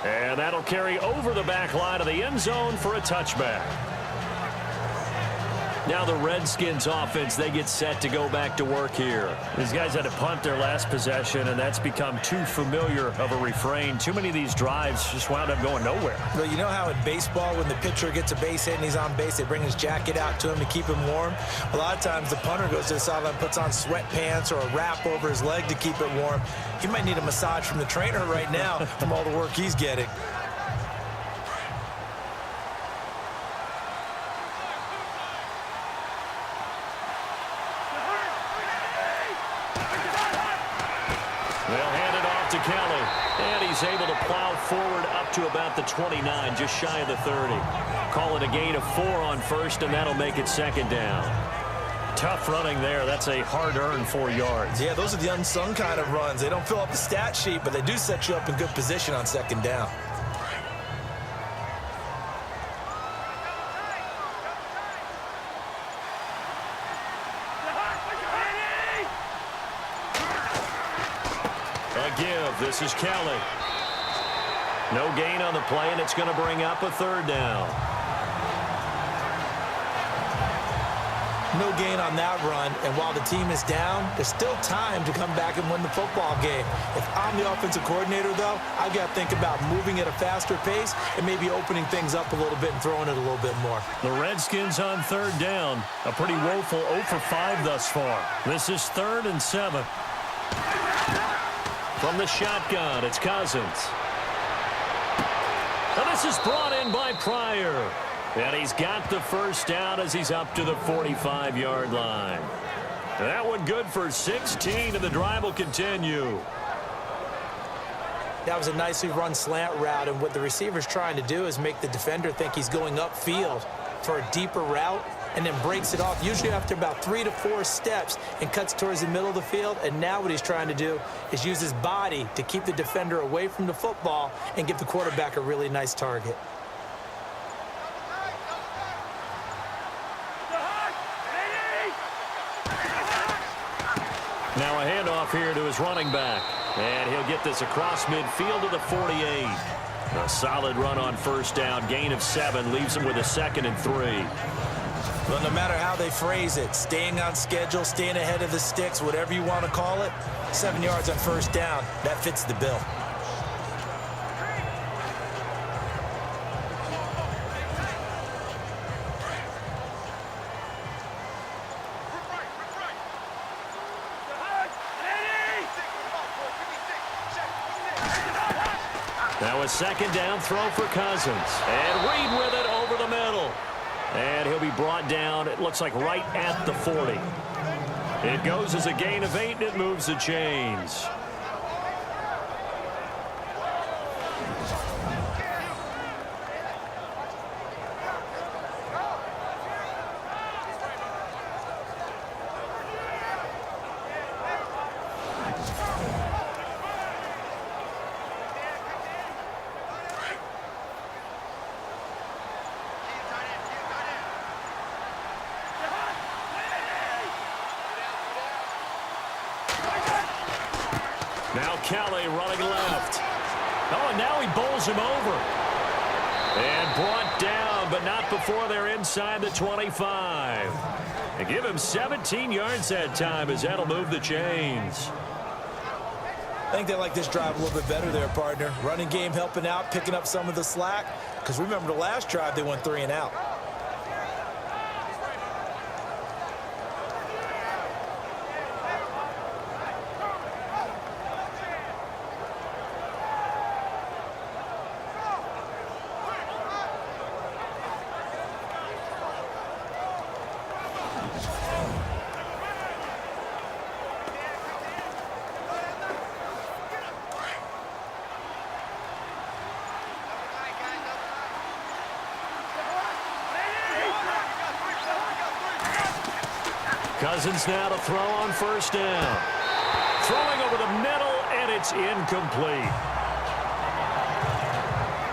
And that'll carry over the back line of the end zone for a touchback. Now the Redskins offense, they get set to go back to work here. These guys had to punt their last possession, and that's become too familiar of a refrain. Too many of these drives just wound up going nowhere. Well, you know how in baseball, when the pitcher gets a base hit and he's on base, they bring his jacket out to him to keep him warm? A lot of times the punter goes to the sideline, puts on sweatpants or a wrap over his leg to keep it warm. He might need a massage from the trainer right now from all the work he's getting. Able to plow forward up to about the 29, just shy of the 30. Call it a gain of 4 on first, and that'll make it second down. Tough running there. That's a hard-earned 4 yards. Yeah, those are the unsung kind of runs. They don't fill up the stat sheet, but they do set you up in good position on second down. A give. This is Kelly. No gain on the play, and it's going to bring up a third down. No gain on that run, and while the team is down, there's still time to come back and win the football game. If I'm the offensive coordinator, though, I've got to think about moving at a faster pace and maybe opening things up a little bit and throwing it a little bit more. The Redskins on third down. A pretty woeful 0 for 5 thus far. This is 3rd and 7. From the shotgun, it's Cousins. Now this is brought in by Pryor. And he's got the first down as he's up to the 45-yard line. That one good for 16, and the drive will continue. That was a nicely run slant route, and what the receiver's trying to do is make the defender think he's going upfield for a deeper route, and then breaks it off, usually after about 3 to 4 steps, and cuts towards the middle of the field. And now what he's trying to do is use his body to keep the defender away from the football and give the quarterback a really nice target. Now a handoff here to his running back. And he'll get this across midfield to the 48. A solid run on first down. Gain of 7 leaves him with a 2nd and 3. Well, no matter how they phrase it, staying on schedule, staying ahead of the sticks, whatever you want to call it, 7 yards on first down, that fits the bill. Now a 2nd down throw for Cousins. And Reed with it over the middle. And he'll be brought down, it looks like right at the 40. It goes as a gain of 8, and it moves the chains. Now Kelly running left. Oh, and now he bowls him over. And brought down, but not before they're inside the 25. And give him 17 yards that time, as that'll move the chains. I think they like this drive a little bit better there, partner. Running game helping out, picking up some of the slack. Because remember the last drive, they went 3 and out. Cousins now to throw on first down. Throwing over the middle, and it's incomplete.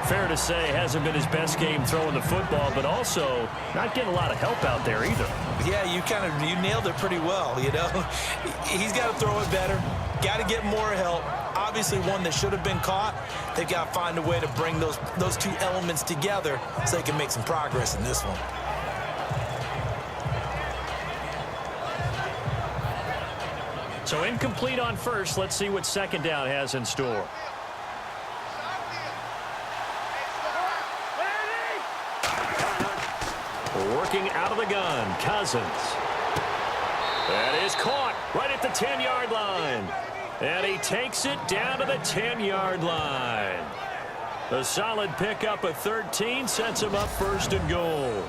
Fair to say, hasn't been his best game throwing the football, but also not getting a lot of help out there either. Yeah, you nailed it pretty well, you know. He's got to throw it better. Got to get more help. Obviously one that should have been caught. They've got to find a way to bring those two elements together so they can make some progress in this one. So incomplete on first. Let's see what second down has in store. Working out of the gun, Cousins. That is caught right at the 10-yard line. And he takes it down to the 10-yard line. A solid pickup of 13 sets him up first and goal.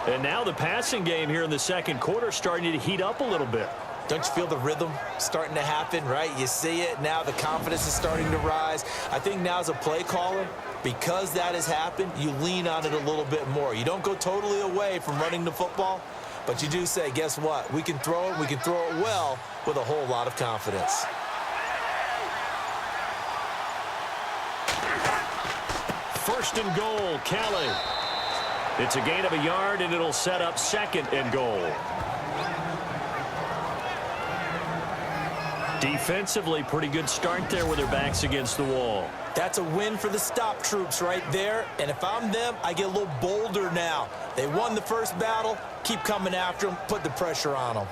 And now the passing game here in the second quarter starting to heat up a little bit. Don't you feel the rhythm starting to happen, right? You see it now. The confidence is starting to rise. I think now as a play caller, because that has happened, you lean on it a little bit more. You don't go totally away from running the football, but you do say, guess what? We can throw it. We can throw it well with a whole lot of confidence. First and goal, Kelly. It's a gain of a yard, and it'll set up second and goal. Defensively, pretty good start there with their backs against the wall. That's a win for the stop troops right there. And if I'm them, I get a little bolder now. They won the first battle. Keep coming after them. Put the pressure on them.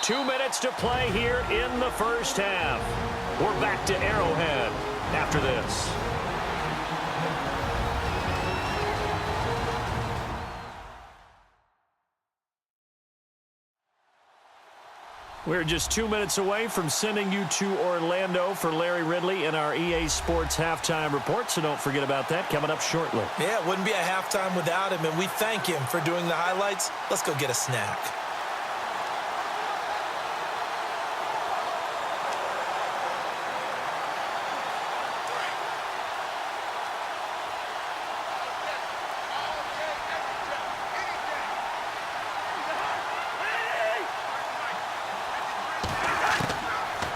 Two minutes to play here in the first half. We're back to Arrowhead after this. We're just 2 minutes away from sending you to Orlando for Larry Ridley in our EA Sports Halftime Report, so don't forget about that coming up shortly. Yeah, it wouldn't be a halftime without him, and we thank him for doing the highlights. Let's go get a snack.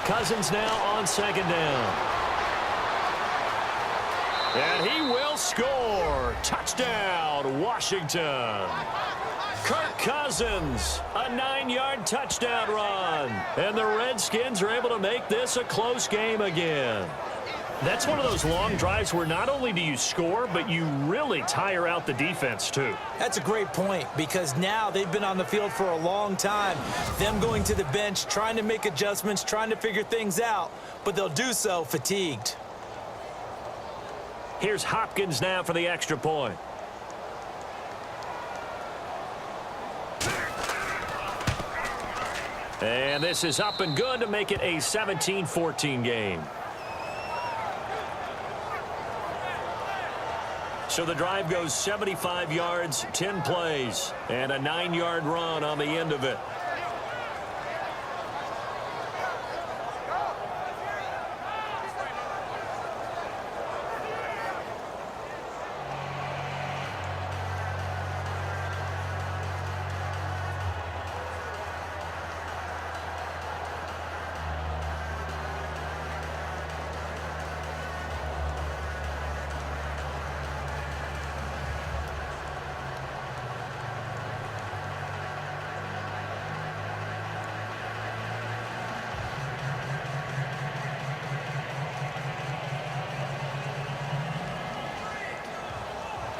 Cousins now on second down. And he will score. Touchdown, Washington. Kirk Cousins, a 9-yard touchdown run. And the Redskins are able to make this a close game again. That's one of those long drives where not only do you score, but you really tire out the defense, too. That's a great point, because now they've been on the field for a long time. Them going to the bench, trying to make adjustments, trying to figure things out, but they'll do so fatigued. Here's Hopkins now for the extra point. And this is up and good to make it a 17-14 game. So the drive goes 75 yards, 10 plays, and a 9-yard run on the end of it.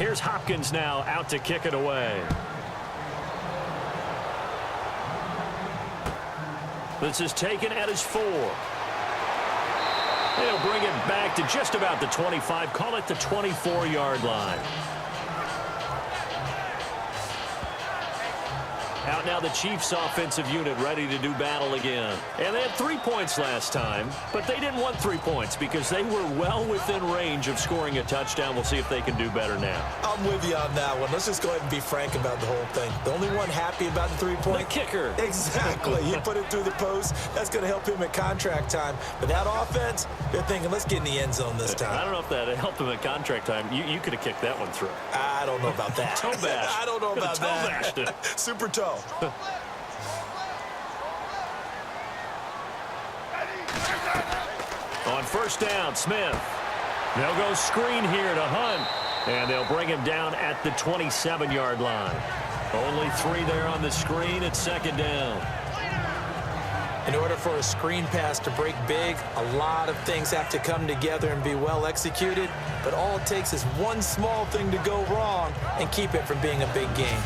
Here's Hopkins now out to kick it away. This is taken at his 4. They'll bring it back to just about the 25. Call it the 24-yard line. Out now the Chiefs offensive unit ready to do battle again. And they had 3 points last time, but they didn't want 3 points because they were well within range of scoring a touchdown. We'll see if they can do better now. I'm with you on that one. Let's just go ahead and be frank about the whole thing. The only one happy about the 3-point? The kicker. Exactly. He put it through the post. That's going to help him at contract time. But that offense, they're thinking, let's get in the end zone this time. I don't know if that helped him at contract time. You could have kicked that one through. I don't know about that. Toe bash. I don't know about toe that. Bashed it. Super toe. On first down, Smith. They'll go screen here to Hunt, and they'll bring him down at the 27-yard line. Only 3 there on the screen at second down. In order for a screen pass to break big, a lot of things have to come together and be well executed, but all it takes is one small thing to go wrong and keep it from being a big game.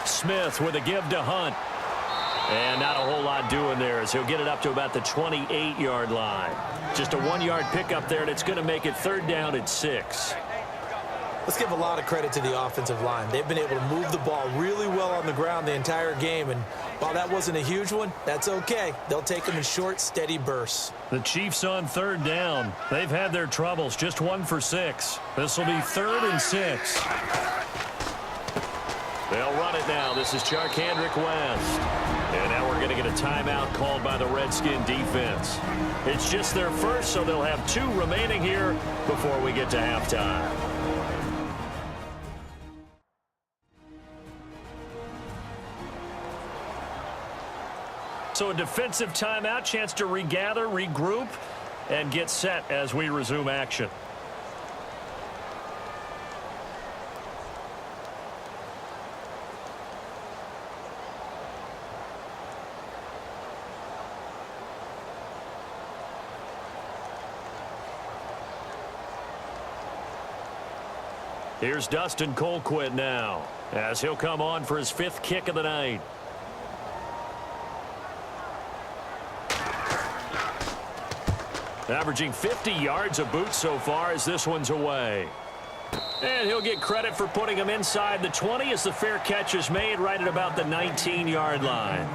Smith with a give to Hunt. And not a whole lot doing there as he'll get it up to about the 28-yard line. Just a 1-yard pickup there, and it's going to make it third down at 6. Let's give a lot of credit to the offensive line. They've been able to move the ball really well on the ground the entire game, and while that wasn't a huge one, that's okay. They'll take them in short, steady bursts. The Chiefs on third down. They've had their troubles, just 1 for 6. This will be 3rd and 6. They'll run it now. This is Charkandrick West. And now we're going to get a timeout called by the Redskin defense. It's just their first, so they'll have 2 remaining here before we get to halftime. So a defensive timeout, chance to regather, regroup, and get set as we resume action. Here's Dustin Colquitt now as he'll come on for his 5th kick of the night. Averaging 50 yards a boot so far as this one's away. And he'll get credit for putting him inside the 20 as the fair catch is made right at about the 19-yard line.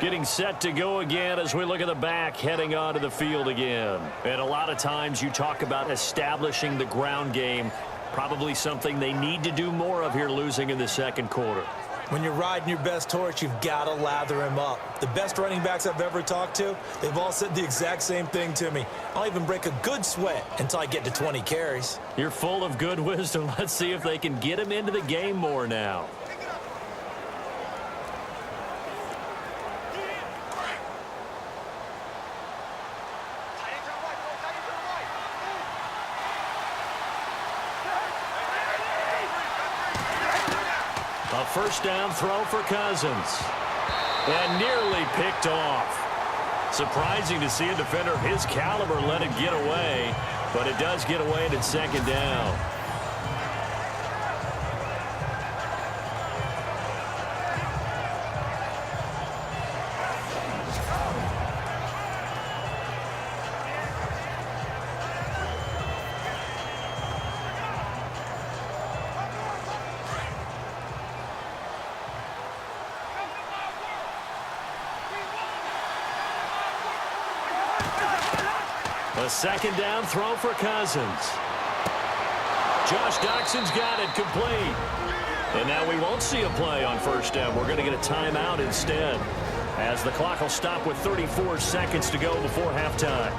Getting set to go again as we look at the back heading onto the field again. And a lot of times you talk about establishing the ground game. Probably something they need to do more of here losing in the second quarter. When you're riding your best horse, you've got to lather him up. The best running backs I've ever talked to, they've all said the exact same thing to me. I'll even break a good sweat until I get to 20 carries. You're full of good wisdom. Let's see if they can get him into the game more now. A first down throw for Cousins. And nearly picked off. Surprising to see a defender of his caliber let it get away, but it does get away at second down. A second down throw for Cousins. Josh Doxson's got it complete. And now we won't see a play on first down. We're going to get a timeout instead, as the clock will stop with 34 seconds to go before halftime.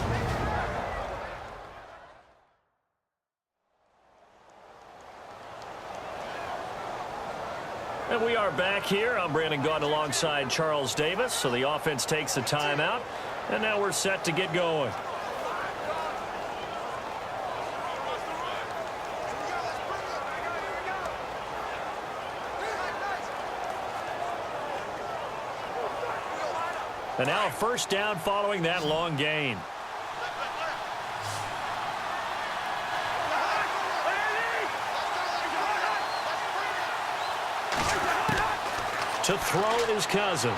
And we are back here. I'm Brandon Gaudin alongside Charles Davis. So the offense takes a timeout. And now we're set to get going. And now a first down following that long gain. To throw is Cousins.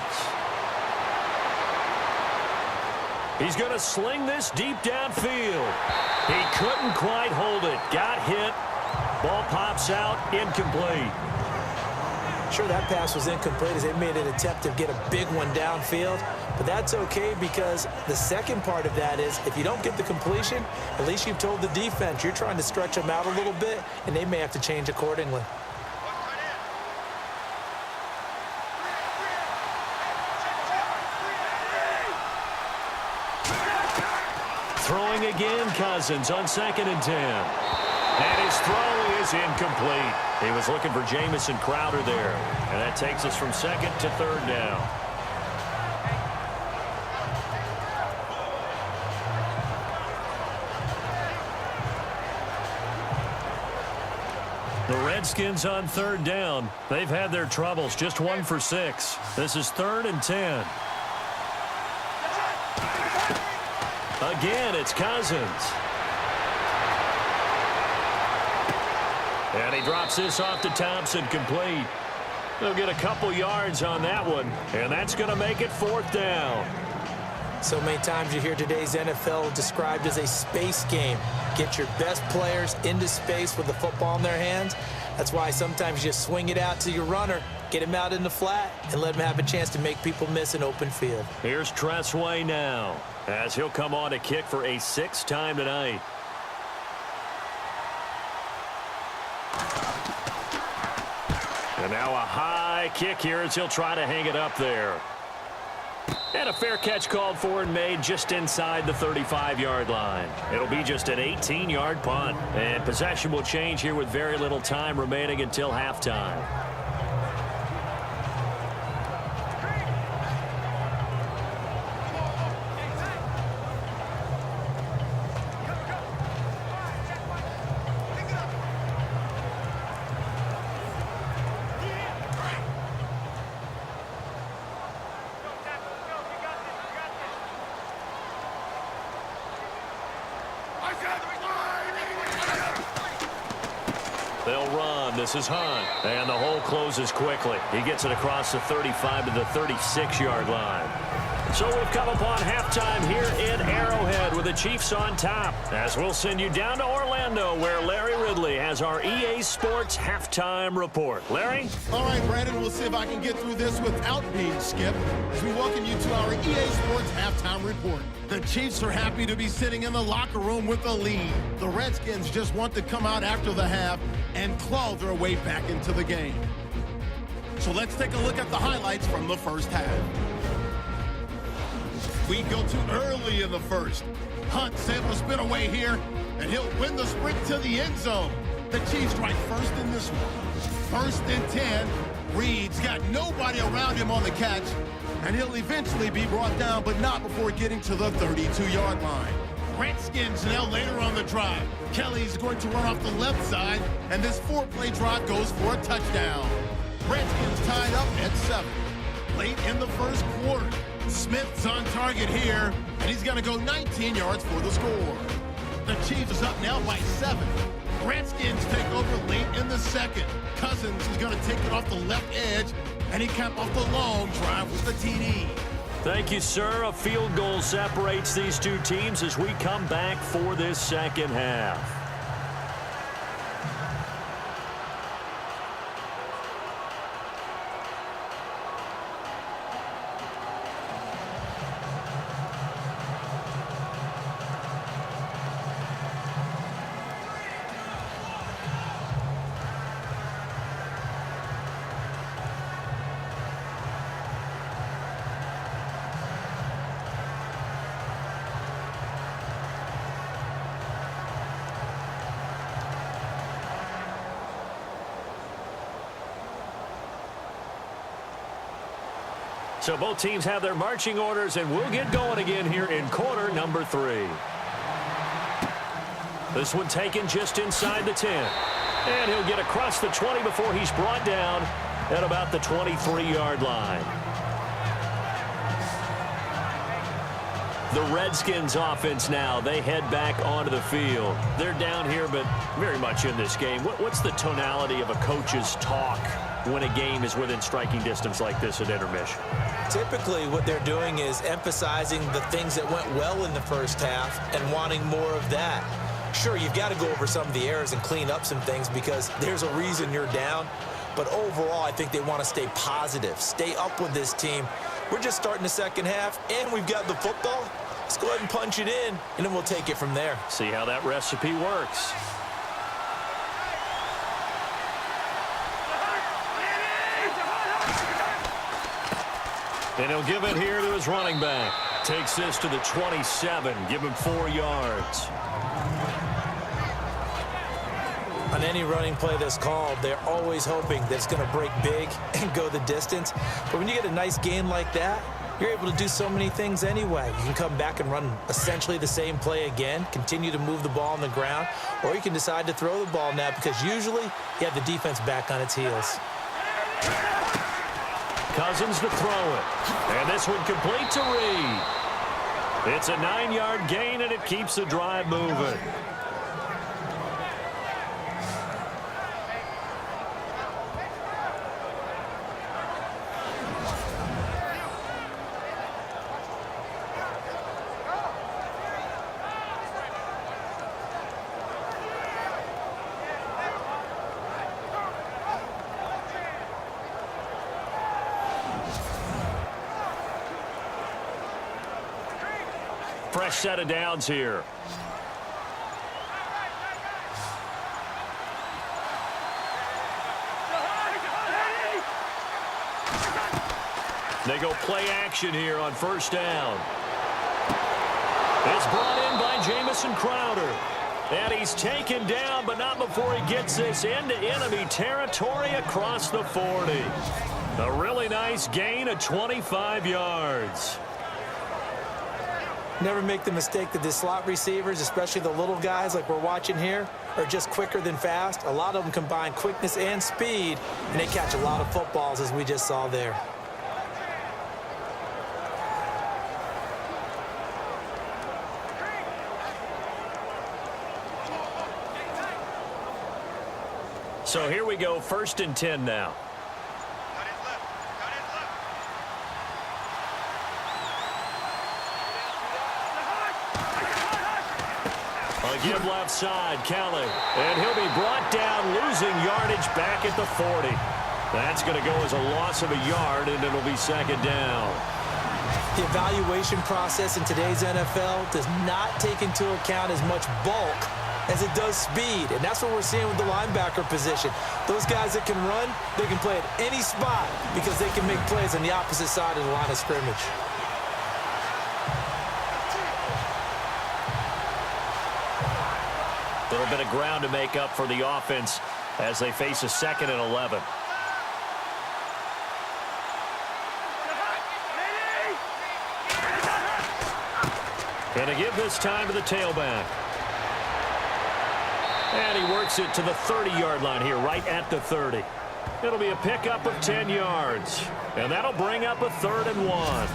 He's going to sling this deep downfield. He couldn't quite hold it. Got hit. Ball pops out. Incomplete. Sure, that pass was incomplete as they made an attempt to get a big one downfield. But that's okay because the second part of that is if you don't get the completion, at least you've told the defense you're trying to stretch them out a little bit, and they may have to change accordingly. Throwing again, Cousins on 2nd and 10. And his throw is incomplete. He was looking for Jamison Crowder there. And that takes us from 2nd to 3rd down. The Redskins on 3rd down. They've had their troubles. Just 1 for 6. This is 3rd and 10. Again, it's Cousins. And he drops this off to Thompson, complete. They'll get a couple yards on that one, and that's going to make it 4th down. So many times you hear today's NFL described as a space game. Get your best players into space with the football in their hands. That's why sometimes you just swing it out to your runner, get him out in the flat, and let him have a chance to make people miss an open field. Here's Tressway now, as he'll come on to kick for a 6th time tonight. And now a high kick here as he'll try to hang it up there. And a fair catch called for and made just inside the 35-yard line. It'll be just an 18-yard punt. And possession will change here with very little time remaining until halftime. They'll run. This is Hunt. And the hole closes quickly. He gets it across the 35 to the 36-yard line. So we've come upon halftime here in Arrowhead with the Chiefs on top. As we'll send you down to Orlando where Larry Ridley has our EA Sports halftime report. Larry? All right, Brandon, we'll see if I can get through this without being skipped as we welcome you to our EA Sports halftime report. The Chiefs are happy to be sitting in the locker room with a lead. The Redskins just want to come out after the half and claw their way back into the game. So let's take a look at the highlights from the first half. We go to early in the first. Hunt's able to spin away here, and he'll win the sprint to the end zone. The Chiefs strike first in this one. 1st and 10. Reed's got nobody around him on the catch, and he'll eventually be brought down, but not before getting to the 32-yard line. Redskins now later on the drive. Kelly's going to run off the left side, and this 4-play drive goes for a touchdown. Redskins tied up at 7. Late in the first quarter, Smith's on target here, and he's going to go 19 yards for the score. The Chiefs is up now by 7. Redskins take over late in the second. Cousins is going to take it off the left edge, and he capped off the long drive with the TD. Thank you, sir. A field goal separates these two teams as we come back for this second half. So both teams have their marching orders, and we'll get going again here in quarter number 3. This one taken just inside the 10. And he'll get across the 20 before he's brought down at about the 23-yard line. The Redskins offense now, they head back onto the field. They're down here, but very much in this game. What's the tonality of a coach's talk when a game is within striking distance like this at intermission? Typically, what they're doing is emphasizing the things that went well in the first half and wanting more of that. Sure, you've got to go over some of the errors and clean up some things because there's a reason you're down. But overall, I think they want to stay positive, stay up with this team. We're just starting the second half, and we've got the football. Let's go ahead and punch it in, and then we'll take it from there. See how that recipe works. And he'll give it here to his running back. Takes this to the 27, give him 4 yards. On any running play that's called, they're always hoping that it's going to break big and go the distance. But when you get a nice gain like that, you're able to do so many things anyway. You can come back and run essentially the same play again, continue to move the ball on the ground, or you can decide to throw the ball now because usually you have the defense back on its heels. Cousins to throw it. And this one complete to Reed. It's a 9-yard gain, and it keeps the drive moving. Fresh set of downs here. They go play action here on first down. It's brought in by Jamison Crowder. And he's taken down, but not before he gets this into enemy territory across the 40. A really nice gain of 25 yards. Never make the mistake that the slot receivers, especially the little guys like we're watching here, are just quicker than fast. A lot of them combine quickness and speed, and they catch a lot of footballs, as we just saw there. So here we go, 1st and 10 now. A give left side, Kelly. And he'll be brought down, losing yardage back at the 40. That's going to go as a loss of a yard, and it'll be 2nd down. The evaluation process in today's NFL does not take into account as much bulk as it does speed, and that's what we're seeing with the linebacker position. Those guys that can run, they can play at any spot because they can make plays on the opposite side of the line of scrimmage. A little bit of ground to make up for the offense as they face a 2nd and 11. And to give this time to the tailback. And he works it to the 30-yard line here, right at the 30. It'll be a pickup of 10 yards. And that'll bring up a 3rd and 1.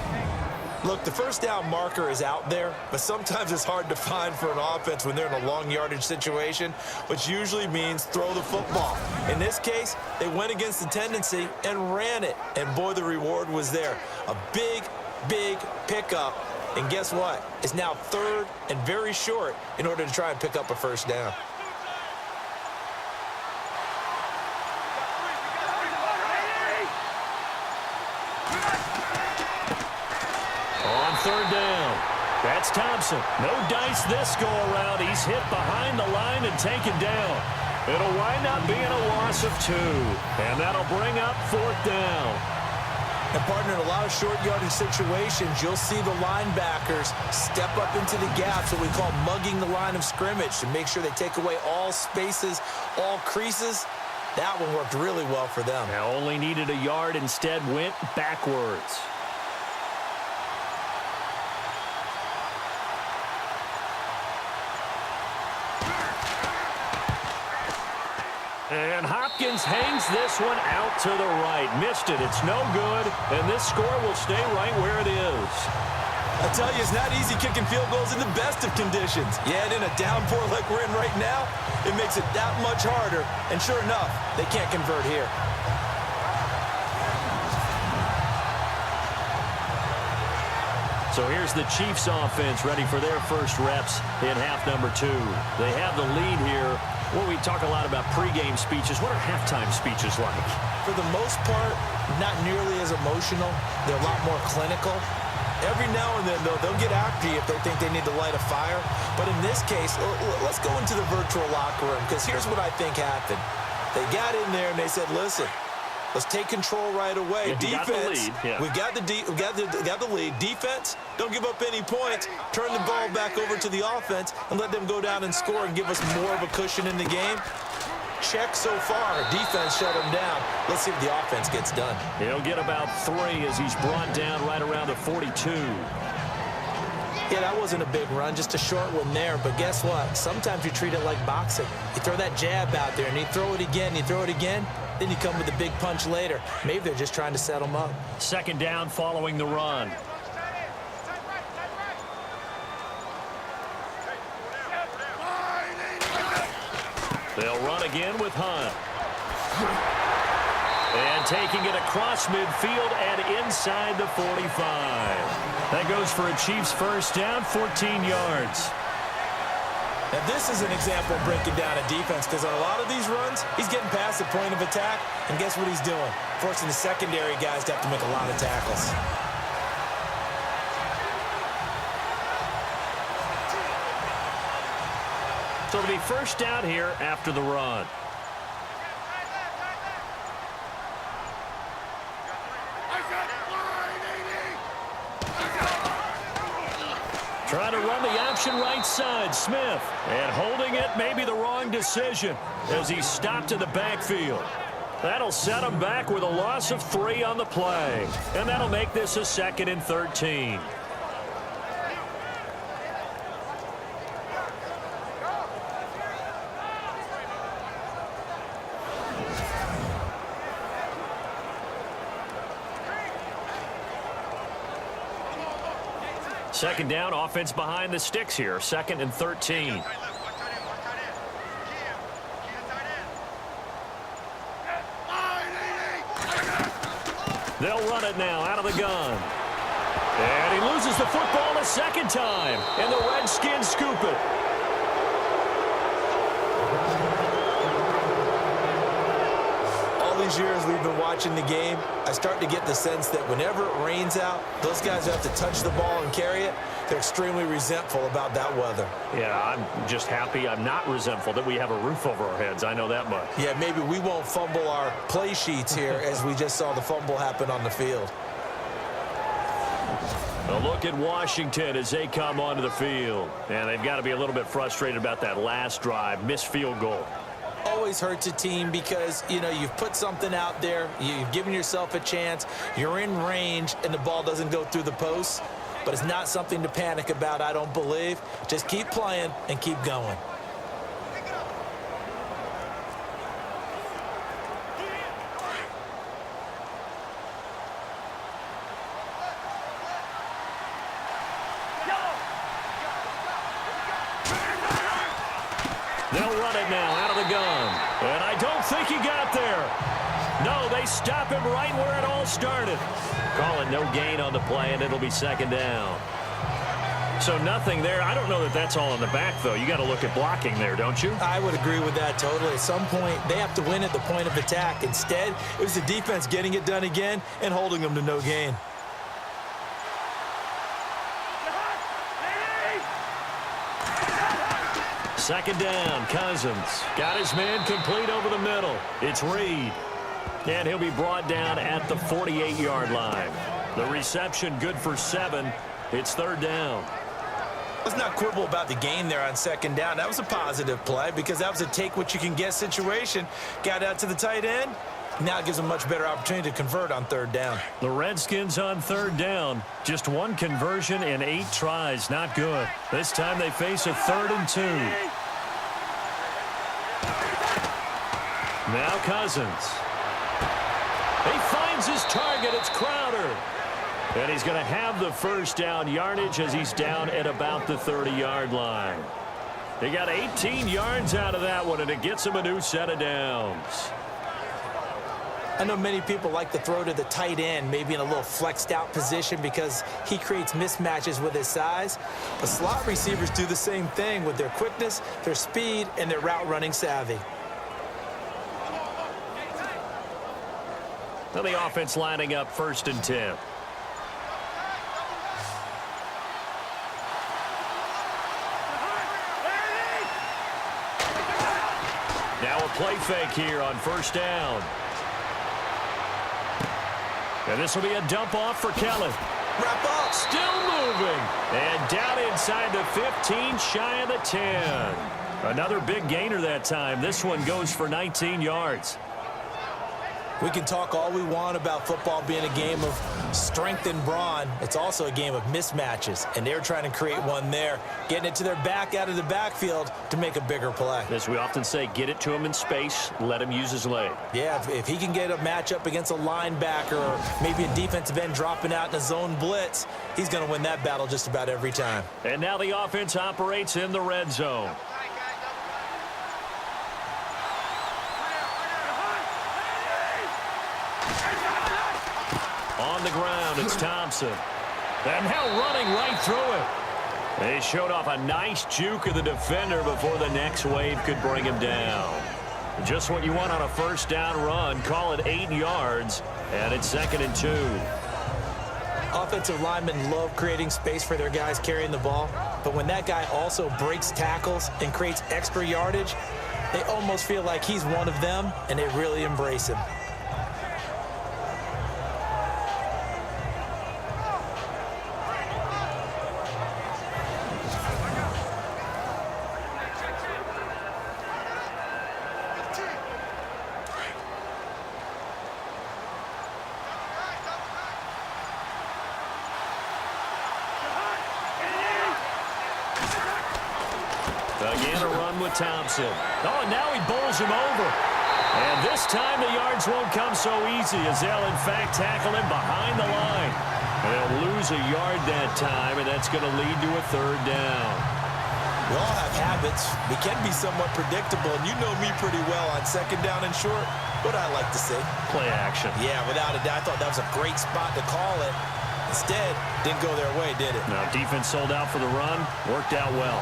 Look, the first down marker is out there, but sometimes it's hard to find for an offense when they're in a long yardage situation, which usually means throw the football. In this case, they went against the tendency and ran it. And boy, the reward was there. A big, big pickup. And guess what? It's now 3rd and very short in order to try and pick up a first down. On 3rd down, that's Thompson. No dice this go around. He's hit behind the line and taken down. It'll wind up being a loss of 2. And that'll bring up 4th down. And, partner, in a lot of short yardage situations, you'll see the linebackers step up into the gaps, what we call mugging the line of scrimmage, to make sure they take away all spaces, all creases. That one worked really well for them. Now only needed a yard, instead went backwards. And Hopkins hangs this one out to the right. Missed it. It's no good. And this score will stay right where it is. I tell you, it's not easy kicking field goals in the best of conditions. Yeah, and in a downpour like we're in right now, it makes it that much harder. And sure enough, they can't convert here. So here's the Chiefs offense ready for their first reps in half number 2. They have the lead here. Well, we talk a lot about pregame speeches. What are halftime speeches like? For the most part, not nearly as emotional. They're a lot more clinical. Every now and then, though, they'll get after you if they think they need to light a fire. But in this case, let's go into the virtual locker room, because here's what I think happened. They got in there and they said, listen, let's take control right away. Defense, we've got the lead. Defense, don't give up any points. Turn the ball back over to the offense and let them go down and score and give us more of a cushion in the game. Check so far. Defense shut him down. Let's see if the offense gets done. He'll get about 3 as he's brought down right around the 42. Yeah, that wasn't a big run, just a short one there. But guess what? Sometimes you treat it like boxing. You throw that jab out there, and you throw it again, you throw it again. Then you come with a big punch later. Maybe they're just trying to set them up. Second down following the run. They'll run again with Hunt. And taking it across midfield and inside the 45. That goes for a Chiefs first down, 14 yards. Now, this is an example of breaking down a defense, because on a lot of these runs, he's getting past the point of attack, and guess what he's doing? Forcing the secondary guys to have to make a lot of tackles. So it'll be first down here after the run. Trying to run the option right side, Smith. And holding it, maybe the wrong decision as he stopped in the backfield. That'll set him back with a loss of 3 on the play. And that'll make this a 2nd and 13. Second down, offense behind the sticks here. 2nd and 13. They'll run it now out of the gun. And he loses the football a second time. And the Redskins scoop it. All these years we've been watching the game, I start to get the sense that whenever it rains out, those guys who have to touch the ball and carry it, they're extremely resentful about that weather. Yeah, I'm just happy I'm not resentful that we have a roof over our heads. I know that much. Yeah, maybe we won't fumble our play sheets here as we just saw the fumble happen on the field. A look at Washington as they come onto the field. And they've got to be a little bit frustrated about that last drive, missed field goal. Always hurts a team because, you know, you've put something out there, you've given yourself a chance, you're in range, and the ball doesn't go through the posts. But it's not something to panic about, I don't believe. Just keep playing and keep going. They'll run it now out of the gun. And I don't think he got there. No, they stop him right where it all started. Calling no gain on the play, and it'll be 2nd down. So nothing there. I don't know that that's all in the back, though. You got to look at blocking there, don't you? I would agree with that totally. At some point, they have to win at the point of attack. Instead, it was the defense getting it done again and holding them to no gain. Second down, Cousins. Got his man complete over the middle. It's Reed. And he'll be brought down at the 48-yard line. The reception good for 7. It's 3rd down. Let's not quibble about the gain there on 2nd down. That was a positive play because that was a take-what-you-can-get situation. Got out to the tight end. Now it gives them a much better opportunity to convert on 3rd down. The Redskins on 3rd down. Just 1 conversion in 8 tries. Not good. This time they face a 3rd and 2. Now Cousins. He finds his target. It's Crowder. And he's going to have the first down yardage as he's down at about the 30-yard line. He got 18 yards out of that one, and it gets him a new set of downs. I know many people like to throw to the tight end, maybe in a little flexed out position because he creates mismatches with his size. But slot receivers do the same thing with their quickness, their speed, and their route running savvy. Now the offense lining up 1st and 10. Now a play fake here on 1st down. And this will be a dump off for Kelly. Wrap up. Still moving. And down inside the 15, shy of the 10. Another big gainer that time. This one goes for 19 yards. We can talk all we want about football being a game of strength and brawn. It's also a game of mismatches, and they're trying to create one there, getting it to their back out of the backfield to make a bigger play. As we often say, get it to him in space, let him use his leg. Yeah, if he can get a matchup against a linebacker or maybe a defensive end dropping out in a zone blitz, he's going to win that battle just about every time. And now the offense operates in the red zone. On the ground, it's Thompson. And now running right through it. They showed off a nice juke of the defender before the next wave could bring him down. Just what you want on a 1st down run. Call it 8 yards, and it's 2nd and 2. Offensive linemen love creating space for their guys carrying the ball, but when that guy also breaks tackles and creates extra yardage, they almost feel like he's one of them, and they really embrace him. Again, a run with Thompson. Oh, and now he bowls him over. And this time the yards won't come so easy as they'll, in fact, tackle him behind the line. And they'll lose a yard that time, and that's going to lead to a 3rd down. We all have habits. We can be somewhat predictable, and you know me pretty well on 2nd down and short. What I like to see. Play action. Yeah, without a doubt. I thought that was a great spot to call it. Instead, didn't go their way, did it? No, defense sold out for the run. Worked out well.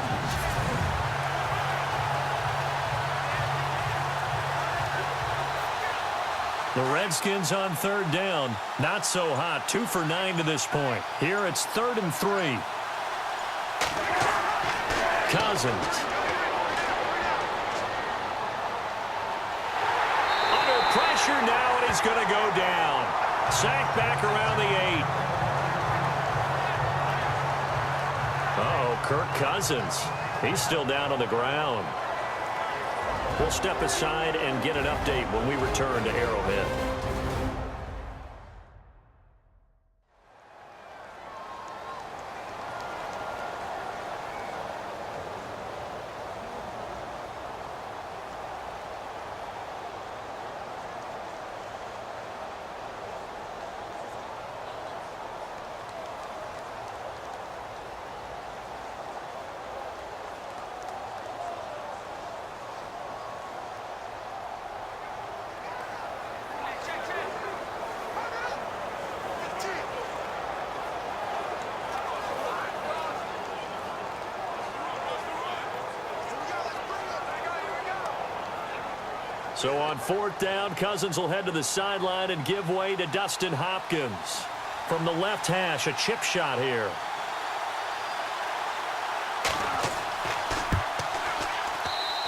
The Redskins on 3rd down. Not so hot. 2 for 9 to this point. Here it's 3rd and 3. Cousins. Under pressure now, and he's going to go down. Sacked back around the 8. Uh-oh, Kirk Cousins. He's still down on the ground. We'll step aside and get an update when we return to Arrowhead. So on 4th down, Cousins will head to the sideline and give way to Dustin Hopkins. From the left hash, a chip shot here.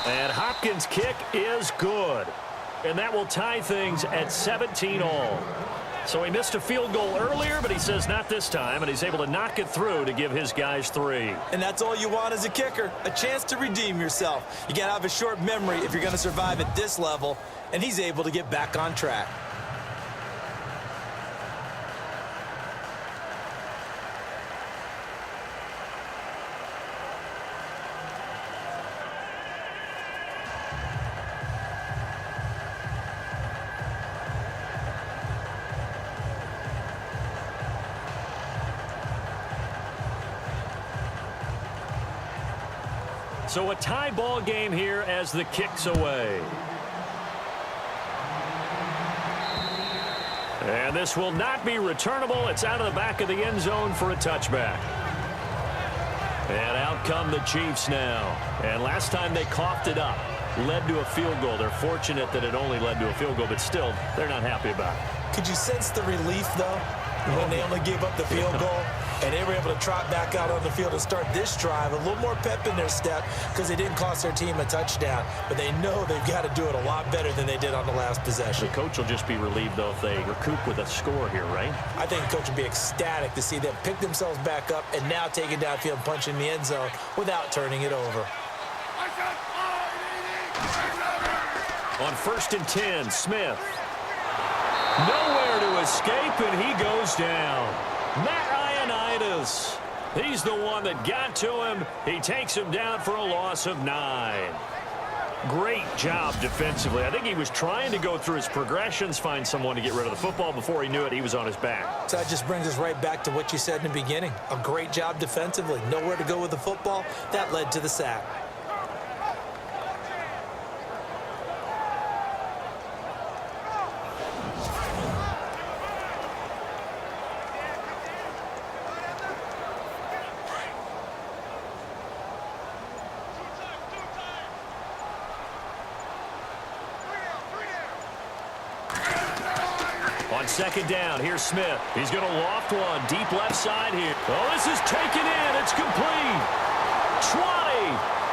And Hopkins' kick is good. And that will tie things at 17 all. So he missed a field goal earlier, but he says not this time, and he's able to knock it through to give his guys 3. And that's all you want as a kicker, a chance to redeem yourself. You got to have a short memory if you're going to survive at this level, and he's able to get back on track. So a tie ball game here as the kick's away. And this will not be returnable. It's out of the back of the end zone for a touchback. And out come the Chiefs now. And last time they coughed it up, led to a field goal. They're fortunate that it only led to a field goal, but still, they're not happy about it. Could you sense the relief, though, when they only gave up the field goal and they were able to trot back out on the field and start this drive? A little more pep in their step because they didn't cost their team a touchdown, but they know they've got to do it a lot better than they did on the last possession. The coach will just be relieved, though, if they recoup with a score here, right? I think the coach would be ecstatic to see them pick themselves back up and now take it downfield and punch in the end zone without turning it over. On 1st and 10, Smith. Nowhere to escape, and he goes down. Matt Ioannidis. He's the one that got to him. He takes him down for a loss of 9. Great job defensively. I think he was trying to go through his progressions, find someone to get rid of the football. Before he knew it, he was on his back. So that just brings us right back to what you said in the beginning. A great job defensively. Nowhere to go with the football. That led to the sack. On 2nd down, here's Smith. He's going to loft one deep left side here. Oh, this is taken in. It's complete. 20,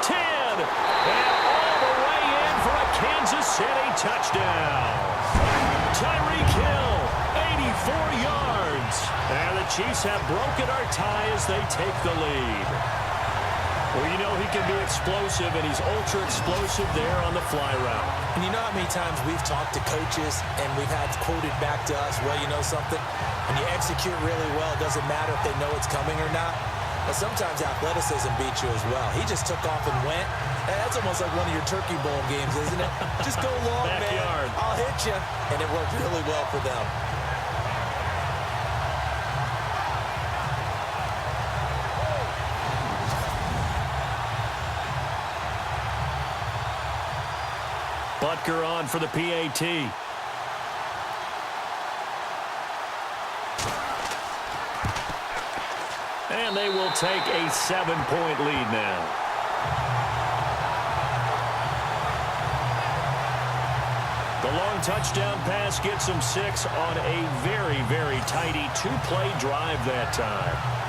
10, and all the way in for a Kansas City touchdown. Tyreek Hill, 84 yards. And the Chiefs have broken our tie as they take the lead. Well, you know he can be explosive, and he's ultra-explosive there on the fly route. And you know how many times we've talked to coaches and we've had quoted back to us, well, you know something? When you execute really well, it doesn't matter if they know it's coming or not. But sometimes athleticism beats you as well. He just took off and went. That's almost like one of your Turkey Bowl games, isn't it? Just go long, Backyard. man. I'll hit you. And it worked really well for them. Butker on for the PAT. And they will take a 7-point lead now. The long touchdown pass gets them 6 on a very, very tidy 2-play drive that time.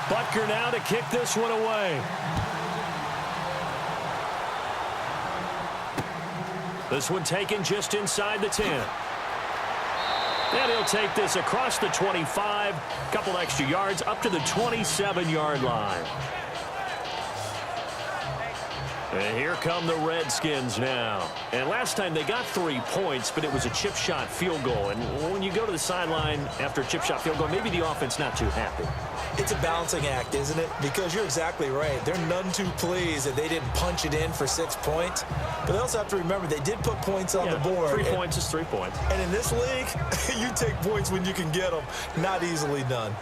Butker now to kick this one away. This one taken just inside the 10. And he'll take this across the 25, couple extra yards up to the 27-yard line. And here come the Redskins now. And last time they got 3 points, but it was a chip shot field goal. And when you go to the sideline after a chip shot field goal, maybe the offense not too happy. It's a balancing act, isn't it? Because you're exactly right. They're none too pleased that they didn't punch it in for 6 points. But they also have to remember they did put points on the board. 3 points is 3 points. And in this league, you take points when you can get them. Not easily done.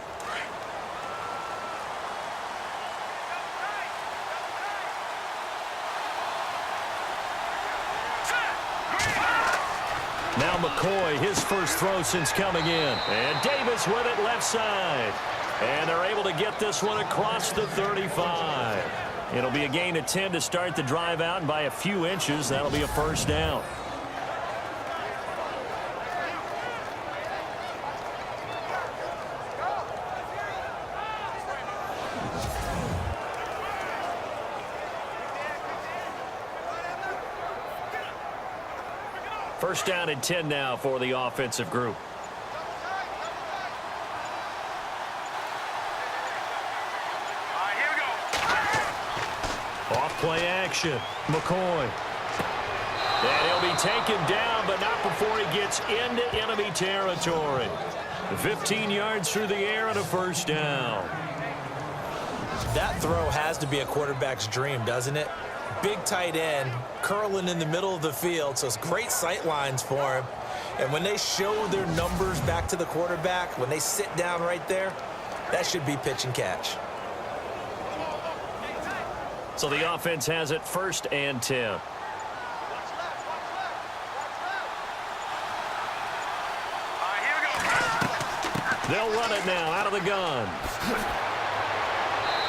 Now McCoy, his first throw since coming in. And Davis with it left side. And they're able to get this one across the 35. It'll be a gain of 10 to start the drive out, and by a few inches, that'll be a first down. First down and 10 now for the offensive group. Play action. McCoy. And he'll be taken down, but not before he gets into enemy territory. 15 yards through the air and a first down. That throw has to be a quarterback's dream, doesn't it? Big tight end, curling in the middle of the field, so it's great sight lines for him. And when they show their numbers back to the quarterback, when they sit down right there, that should be pitch and catch. So the offense has it 1st and 10. They'll run it now out of the gun.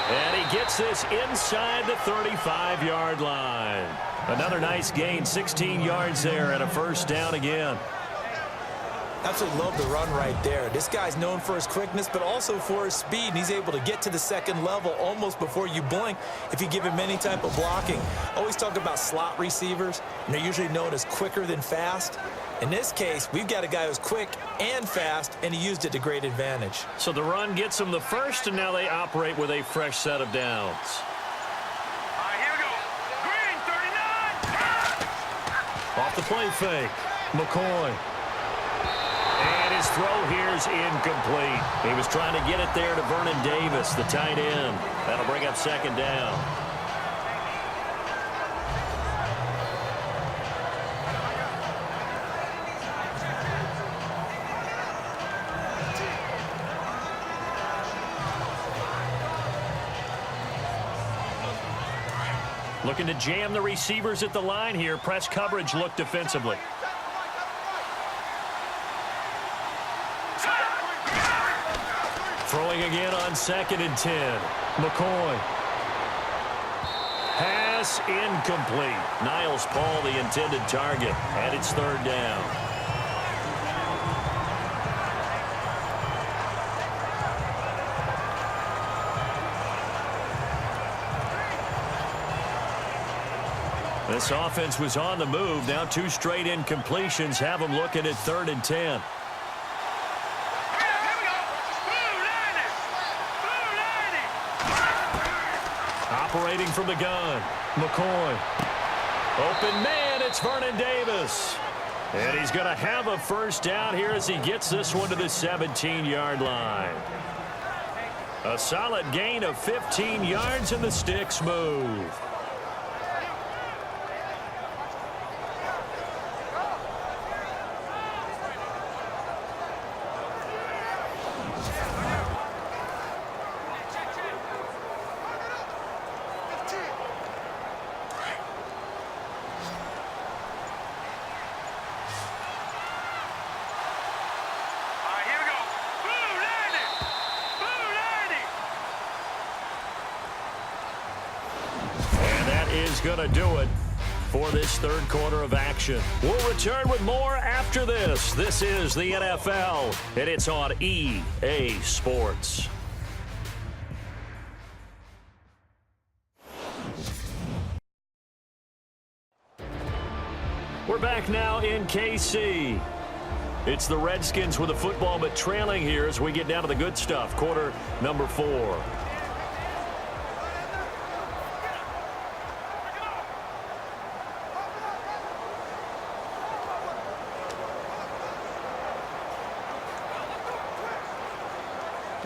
And he gets this inside the 35-yard line. Another nice gain, 16 yards there and a first down again. Absolutely love the run right there. This guy's known for his quickness, but also for his speed. And he's able to get to the second level almost before you blink if you give him any type of blocking. Always talk about slot receivers, and they're usually known as quicker than fast. In this case, we've got a guy who's quick and fast, and he used it to great advantage. So the run gets him the first, and now they operate with a fresh set of downs. Here we go. Green, 39. Off the play fake. McCoy. And his throw here is incomplete. He was trying to get it there to Vernon Davis, the tight end. That'll bring up second down. Looking to jam the receivers at the line here. Press coverage look defensively. Throwing again on 2nd and 10. McCoy. Pass incomplete. Niles Paul the intended target. And it's 3rd down. This offense was on the move. Now 2 straight incompletions have them looking at 3rd and 10. Operating from the gun. McCoy. Open man, it's Vernon Davis. And he's going to have a first down here as he gets this one to the 17-yard line. A solid gain of 15 yards and the sticks move. Going to do it for this 3rd quarter of action. We'll return with more after this. This is the NFL, and it's on EA Sports. We're back now in KC. It's the Redskins with the football, but trailing here as we get down to the good stuff. Quarter number 4.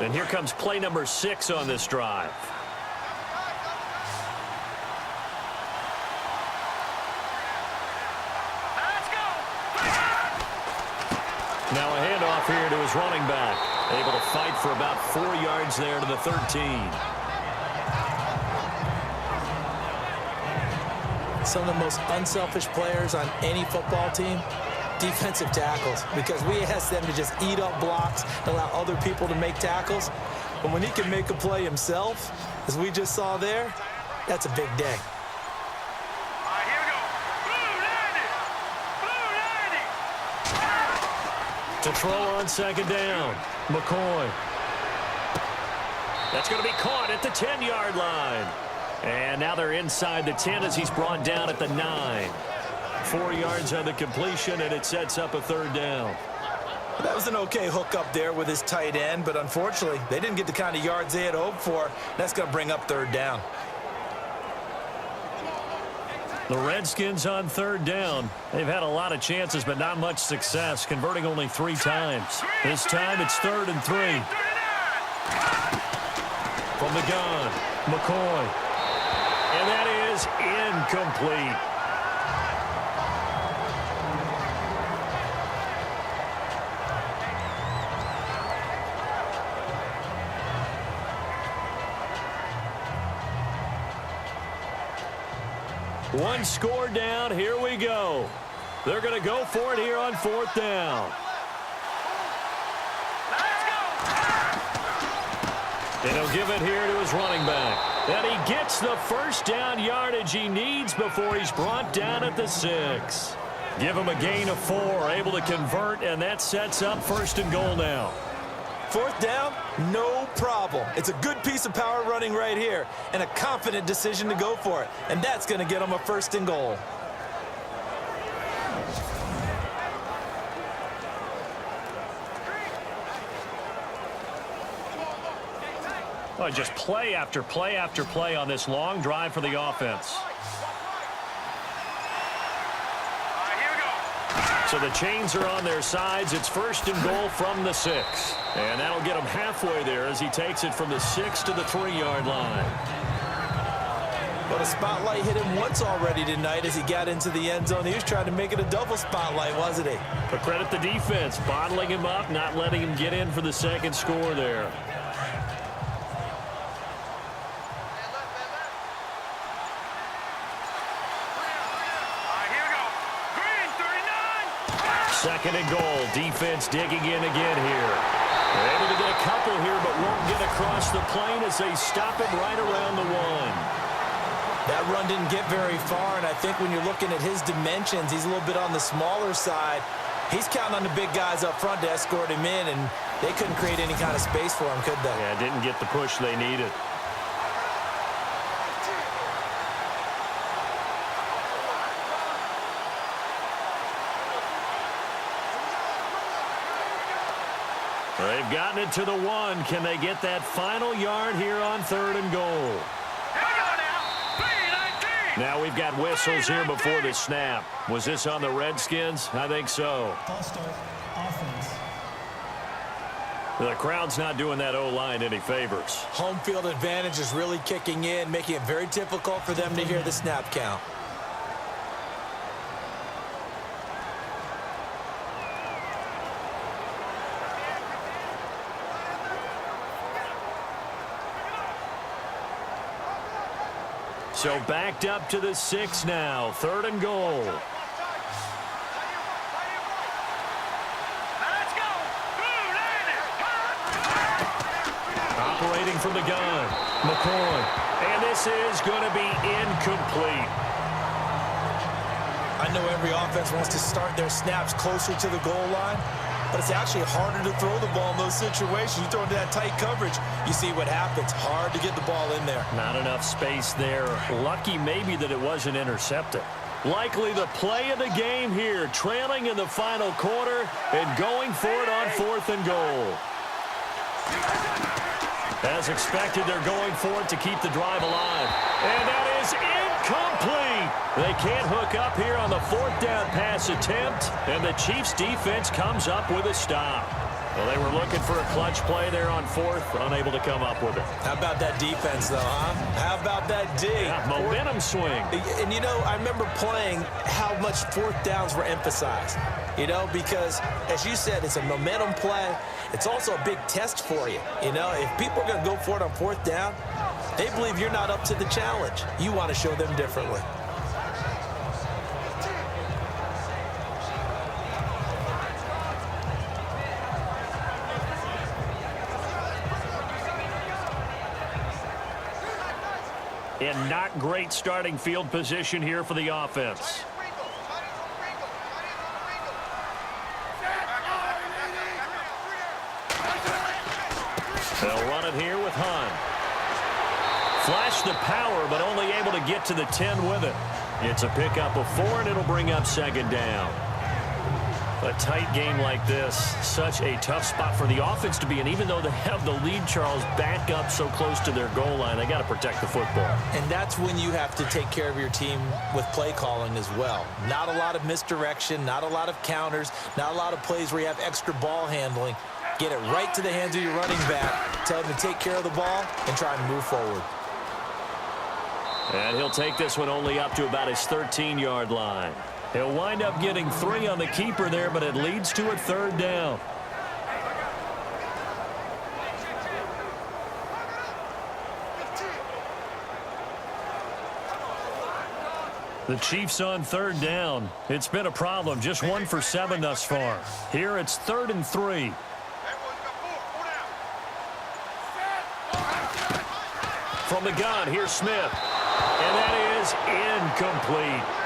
And here comes play number 6 on this drive. Now a handoff here to his running back. Able to fight for about 4 yards there to the 13. Some of the most unselfish players on any football team, defensive tackles, because we ask them to just eat up blocks and allow other people to make tackles. But when he can make a play himself, as we just saw there, that's a big day. Here we go. Blue 90. To throw on 2nd down. McCoy. That's going to be caught at the 10-yard line. And now they're inside the 10 as he's brought down at the 9. 4 yards on the completion, and it sets up a 3rd down. That was an okay hook up there with his tight end, but unfortunately, they didn't get the kind of yards they had hoped for. That's going to bring up 3rd down. The Redskins on third down. They've had a lot of chances, but not much success, converting only 3 times. This time it's 3rd and 3. From the gun, McCoy. And that is incomplete. One score down. Here we go. They're going to go for it here on 4th down. And he'll give it here to his running back. And he gets the first down yardage he needs before he's brought down at the 6. Give him a gain of 4, able to convert, and that sets up 1st and goal now. 4th down, no problem. It's a good piece of power running right here and a confident decision to go for it. And that's going to get him a 1st and goal. Oh, just play after play after play on this long drive for the offense. So the chains are on their sides. It's 1st and goal from the 6. And that'll get him halfway there as he takes it from the 6 to the 3-yard line. Well, the spotlight hit him once already tonight as he got into the end zone. He was trying to make it a double spotlight, wasn't he? But credit the defense, bottling him up, not letting him get in for the 2nd score there. Second and goal. Defense digging in again here. They're able to get a couple here, but won't get across the plane as they stop him right around the 1. That run didn't get very far, and I think when you're looking at his dimensions, he's a little bit on the smaller side. He's counting on the big guys up front to escort him in, and they couldn't create any kind of space for him, could they? Yeah, didn't get the push they needed. They've gotten it to the 1. Can they get that final yard here on 3rd and goal? Now we've got whistles here before the snap. Was this on the Redskins? I think so. The crowd's not doing that O-line any favors. Home field advantage is really kicking in, making it very difficult for them to hear the snap count. So backed up to the 6 now. 3rd and goal. Operating from the gun. McCoy. And this is going to be incomplete. I know every offense wants to start their snaps closer to the goal line, but it's actually harder to throw the ball in those situations. You throw into that tight coverage, you see what happens. Hard to get the ball in there. Not enough space there. Lucky maybe that it wasn't intercepted. Likely the play of the game here, trailing in the final quarter and going for it on 4th and goal. As expected, they're going for it to keep the drive alive. And that is incomplete. They can't hook up here on the 4th down pass attempt, and the Chiefs defense comes up with a stop. Well, they were looking for a clutch play there on 4th, unable to come up with it. How about that defense, though, huh? How about that D? Yeah, momentum swing. And, you know, I remember playing how much 4th downs were emphasized, you know, because, as you said, it's a momentum play. It's also a big test for you. You know, if people are going to go for it on 4th down, they believe you're not up to the challenge. You want to show them differently. And not great starting field position here for the offense. They'll run it here with Hunt. Flash the power, but only able to get to the 10 with it. It's a pickup of 4, and it'll bring up 2nd down. A tight game like this, such a tough spot for the offense to be in. Even though they have the lead, Charles, back up so close to their goal line, they got to protect the football. And that's when you have to take care of your team with play calling as well. Not a lot of misdirection, not a lot of counters, not a lot of plays where you have extra ball handling. Get it right to the hands of your running back, tell him to take care of the ball, and try and move forward. And he'll take this one only up to about his 13-yard line. He'll wind up getting 3 on the keeper there, but it leads to a 3rd down. The Chiefs on 3rd down. It's been a problem, just 1 for 7 thus far. Here it's 3rd and 3. From the gun, here's Smith. And that is incomplete.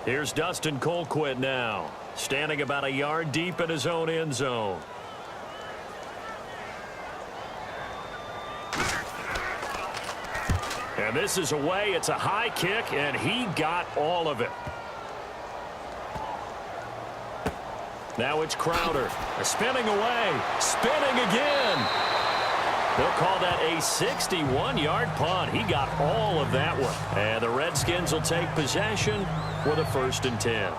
Here's Dustin Colquitt now, standing about a yard deep in his own end zone. And this is away. It's a high kick, and he got all of it. Now it's Crowder. Spinning away. Spinning again. They'll call that a 61-yard punt. He got all of that one. And the Redskins will take possession with a 1st and 10.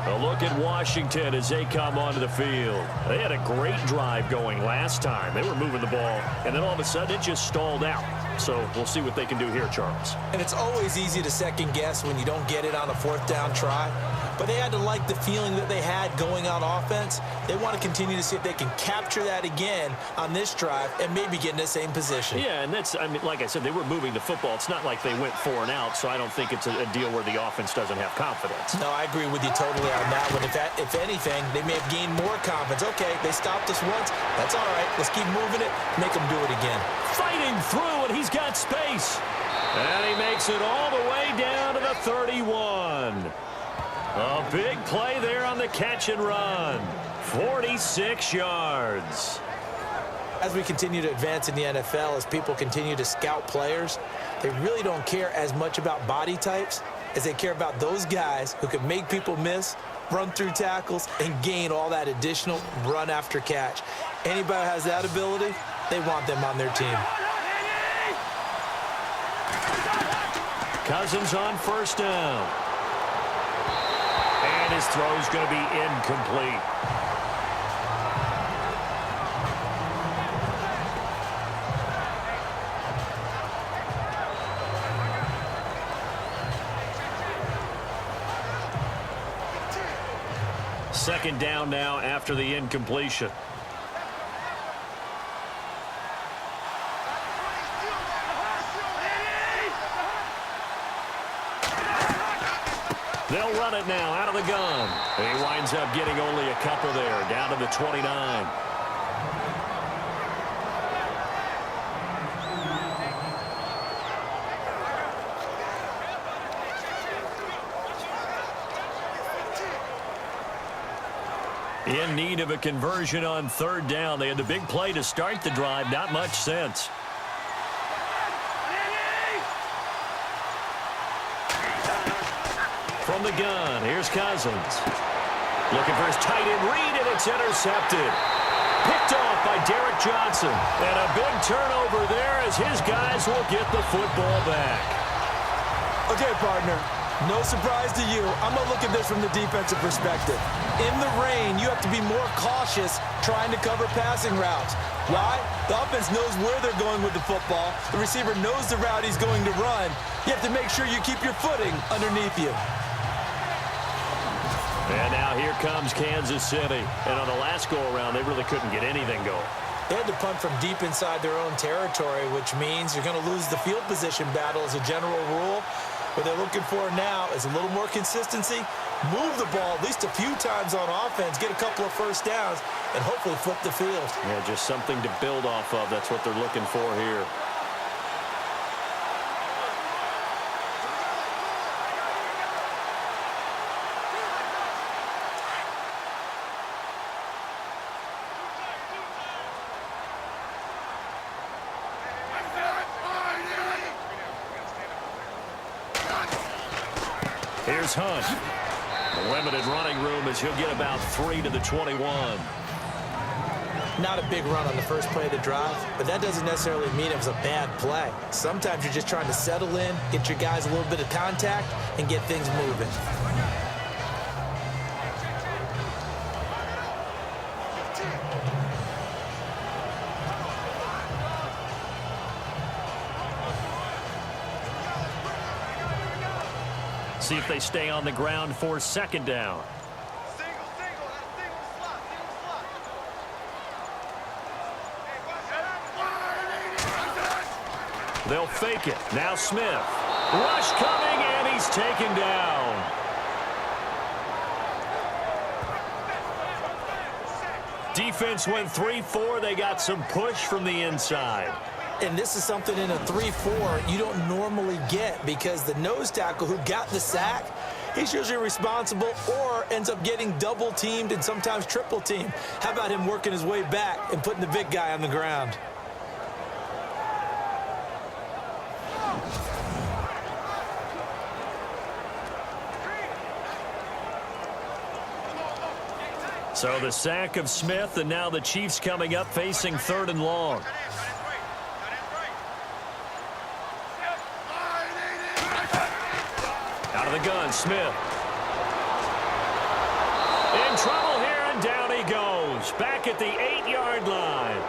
A look at Washington as they come onto the field. They had a great drive going last time. They were moving the ball, and then all of a sudden it just stalled out. So we'll see what they can do here, Charles. And it's always easy to second guess when you don't get it on a 4th down try. But they had to like the feeling that they had going on offense. They want to continue to see if they can capture that again on this drive and maybe get in the same position. Yeah, and that's, I mean, like I said, they were moving the football. It's not like they went 4 and out, so I don't think it's a deal where the offense doesn't have confidence. No, I agree with you totally on that one. If anything, they may have gained more confidence. Okay, they stopped us once. That's all right. Let's keep moving it. Make them do it again. Fighting through, and he's got space. And he makes it all the way down to the 31. A big play there on the catch and run. 46 yards. As we continue to advance in the NFL, as people continue to scout players, they really don't care as much about body types as they care about those guys who can make people miss, run through tackles, and gain all that additional run after catch. Anybody who has that ability, they want them on their team. Cousins on 1st down. And his throw's going to be incomplete. Second down now after the incompletion. They'll run it now out of the gun. He winds up getting only a couple there, down to the 29. In need of a conversion on 3rd down. They had the big play to start the drive. Not much sense. From the gun, here's Cousins. Looking for his tight end read, and it's intercepted. Picked off by Derek Johnson. And a big turnover there as his guys will get the football back. Okay, partner, no surprise to you. I'm going to look at this from the defensive perspective. In the rain, you have to be more cautious trying to cover passing routes. Why? The offense knows where they're going with the football. The receiver knows the route he's going to run. You have to make sure you keep your footing underneath you. And now here comes Kansas City. And on the last go-around, they really couldn't get anything going. They had to punt from deep inside their own territory, which means you're going to lose the field position battle as a general rule. What they're looking for now is a little more consistency, move the ball at least a few times on offense, get a couple of 1st downs, and hopefully flip the field. Yeah, just something to build off of. That's what they're looking for here. Here's Hunt. Limited running room as he'll get about 3 to the 21. Not a big run on the first play of the drive, but that doesn't necessarily mean it was a bad play. Sometimes you're just trying to settle in, get your guys a little bit of contact, and get things moving. See if they stay on the ground for second down. They'll fake it. Now Smith. Rush coming, and he's taken down. Defense went 3-4. They got some push from the inside. And this is something in a 3-4 you don't normally get because the nose tackle who got the sack, he's usually responsible or ends up getting double teamed and sometimes triple teamed. How about him working his way back and putting the big guy on the ground? So the sack of Smith, and now the Chiefs coming up facing 3rd and long. Out of the gun, Smith. In trouble here, and down he goes. Back at the 8-yard line.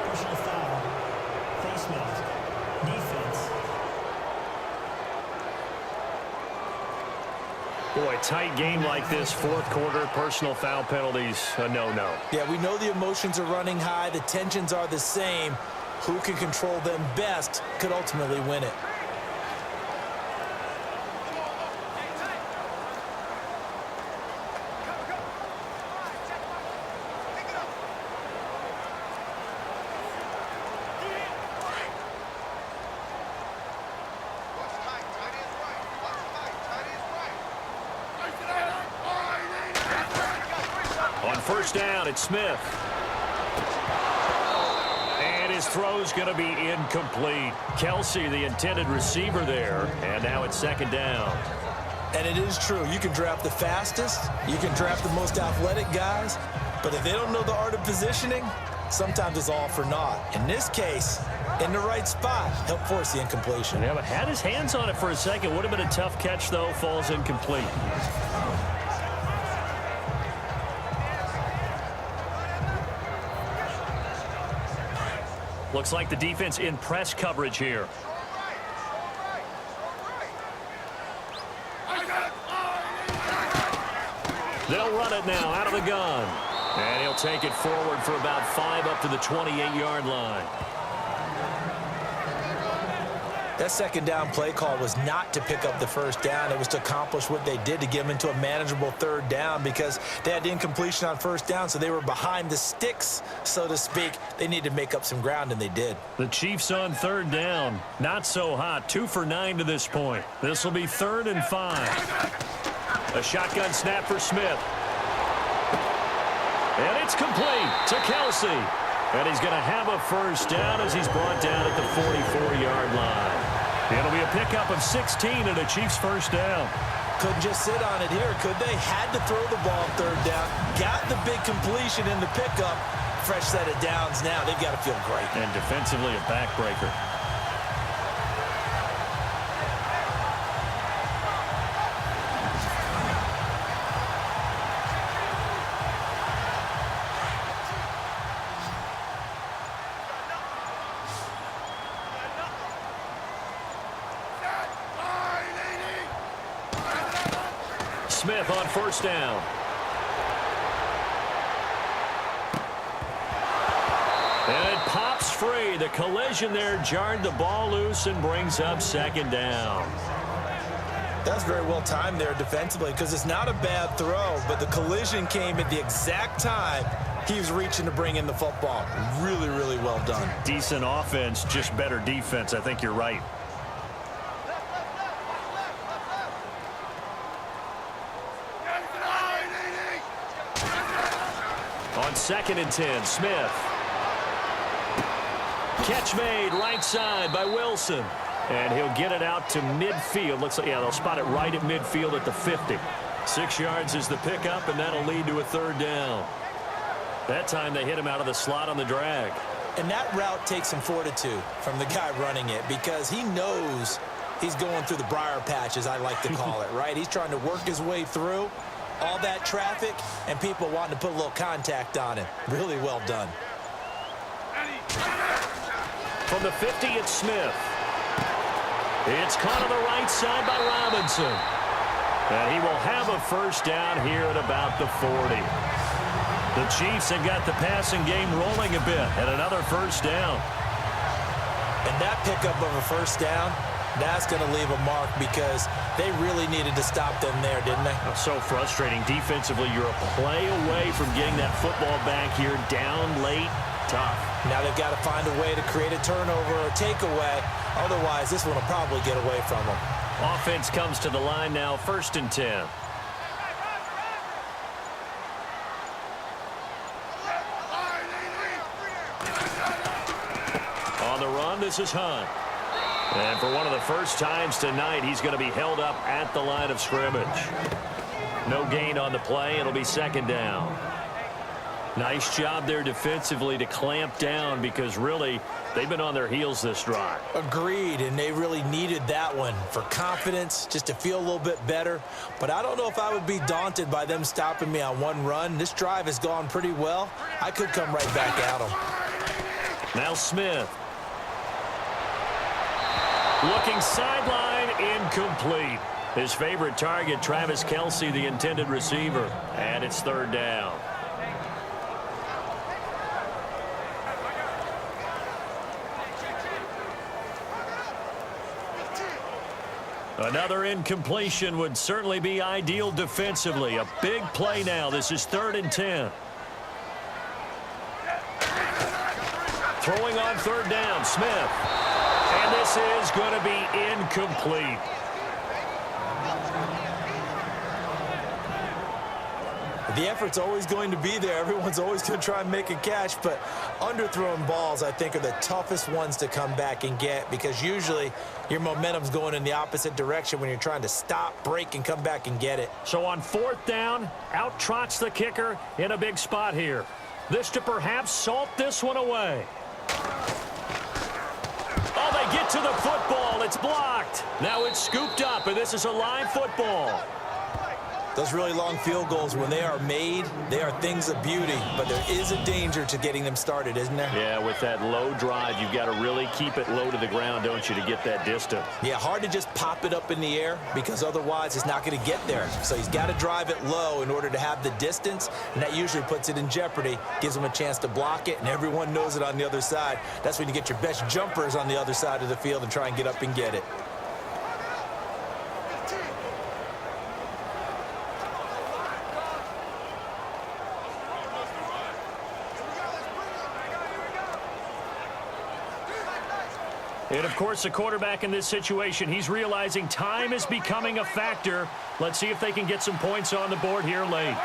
Personal foul. Face mask. Defense. Boy, tight game like this, 4th quarter, personal foul penalties, a no-no. Yeah, we know the emotions are running high. The tensions are the same. Who can control them best could ultimately win it. On first down, it's Smith. And his throw's going to be incomplete. Kelsey, the intended receiver there. And now it's 2nd down. And it is true. You can draft the fastest. You can draft the most athletic guys. But if they don't know the art of positioning, sometimes it's all for naught. In this case, in the right spot, help force the incompletion. Yeah, but had his hands on it for a second. Would have been a tough catch, though. Falls incomplete. Looks like the defense in press coverage here. They'll run it now out of the gun. And he'll take it forward for about 5 up to the 28-yard line. That 2nd down play call was not to pick up the first down. It was to accomplish what they did to get them into a manageable 3rd down because they had incompletion on first down, so they were behind the sticks, so to speak. They needed to make up some ground, and they did. The Chiefs on 3rd down. Not so hot. 2 for 9 to this point. This will be 3rd and 5. A shotgun snap for Smith. And it's complete to Kelsey. And he's going to have a first down as he's brought down at the 44-yard line. It'll be a pickup of 16 and a Chiefs first down. Couldn't just sit on it here, could they? Had to throw the ball on 3rd down. Got the big completion in the pickup. Fresh set of downs now. They've got to feel great. And defensively a backbreaker. Smith on first down. And it pops free. The collision there jarred the ball loose and brings up 2nd down. That's very well timed there defensively because it's not a bad throw, but the collision came at the exact time he was reaching to bring in the football. Really, really well done. Decent offense, just better defense. I think you're right. On 2nd and 10, Smith. Catch made right side by Wilson. And he'll get it out to midfield. Looks like, yeah, they'll spot it right at midfield at the 50. 6 yards is the pickup, and that'll lead to a third down. That time they hit him out of the slot on the drag. And that route takes some fortitude from the guy running it because he knows he's going through the briar patch, as I like to call it, right? He's trying to work his way through all that traffic and people wanting to put a little contact on it. Really well done. From the 50, it's Smith. It's caught on the right side by Robinson. And he will have a first down here at about the 40. The Chiefs have got the passing game rolling a bit, and another first down. And that pickup of a first down, that's going to leave a mark because they really needed to stop them there, didn't they? So frustrating. Defensively, you're a play away from getting that football back here down late. Tough. Now they've got to find a way to create a turnover or a takeaway. Otherwise, this one will probably get away from them. Offense comes to the line now, 1st and 10. On the run, this is Hunt. And for one of the first times tonight, he's going to be held up at the line of scrimmage. No gain on the play. It'll be 2nd down. Nice job there defensively to clamp down because really they've been on their heels this drive. Agreed, and they really needed that one for confidence, just to feel a little bit better. But I don't know if I would be daunted by them stopping me on one run. This drive has gone pretty well. I could come right back at them. Now Smith. Looking sideline, incomplete. His favorite target, Travis Kelce, the intended receiver. And it's 3rd down. Another incompletion would certainly be ideal defensively. A big play now. This is 3rd and 10. Throwing on 3rd down, Smith. And this is going to be incomplete. The effort's always going to be there. Everyone's always going to try and make a catch, but underthrown balls, I think, are the toughest ones to come back and get because usually your momentum's going in the opposite direction when you're trying to stop, break, and come back and get it. So on 4th down, out trots the kicker in a big spot here. This to perhaps salt this one away. Oh, they get to the football. It's blocked. Now it's scooped up, and this is a live football. Those really long field goals, when they are made, they are things of beauty, but there is a danger to getting them started, isn't there? Yeah, with that low drive, you've got to really keep it low to the ground, don't you, to get that distance. Yeah, hard to just pop it up in the air because otherwise it's not going to get there. So he's got to drive it low in order to have the distance, and that usually puts it in jeopardy, gives him a chance to block it, and everyone knows it on the other side. That's when you get your best jumpers on the other side of the field and try and get up and get it. And, of course, the quarterback in this situation, he's realizing time is becoming a factor. Let's see if they can get some points on the board here late.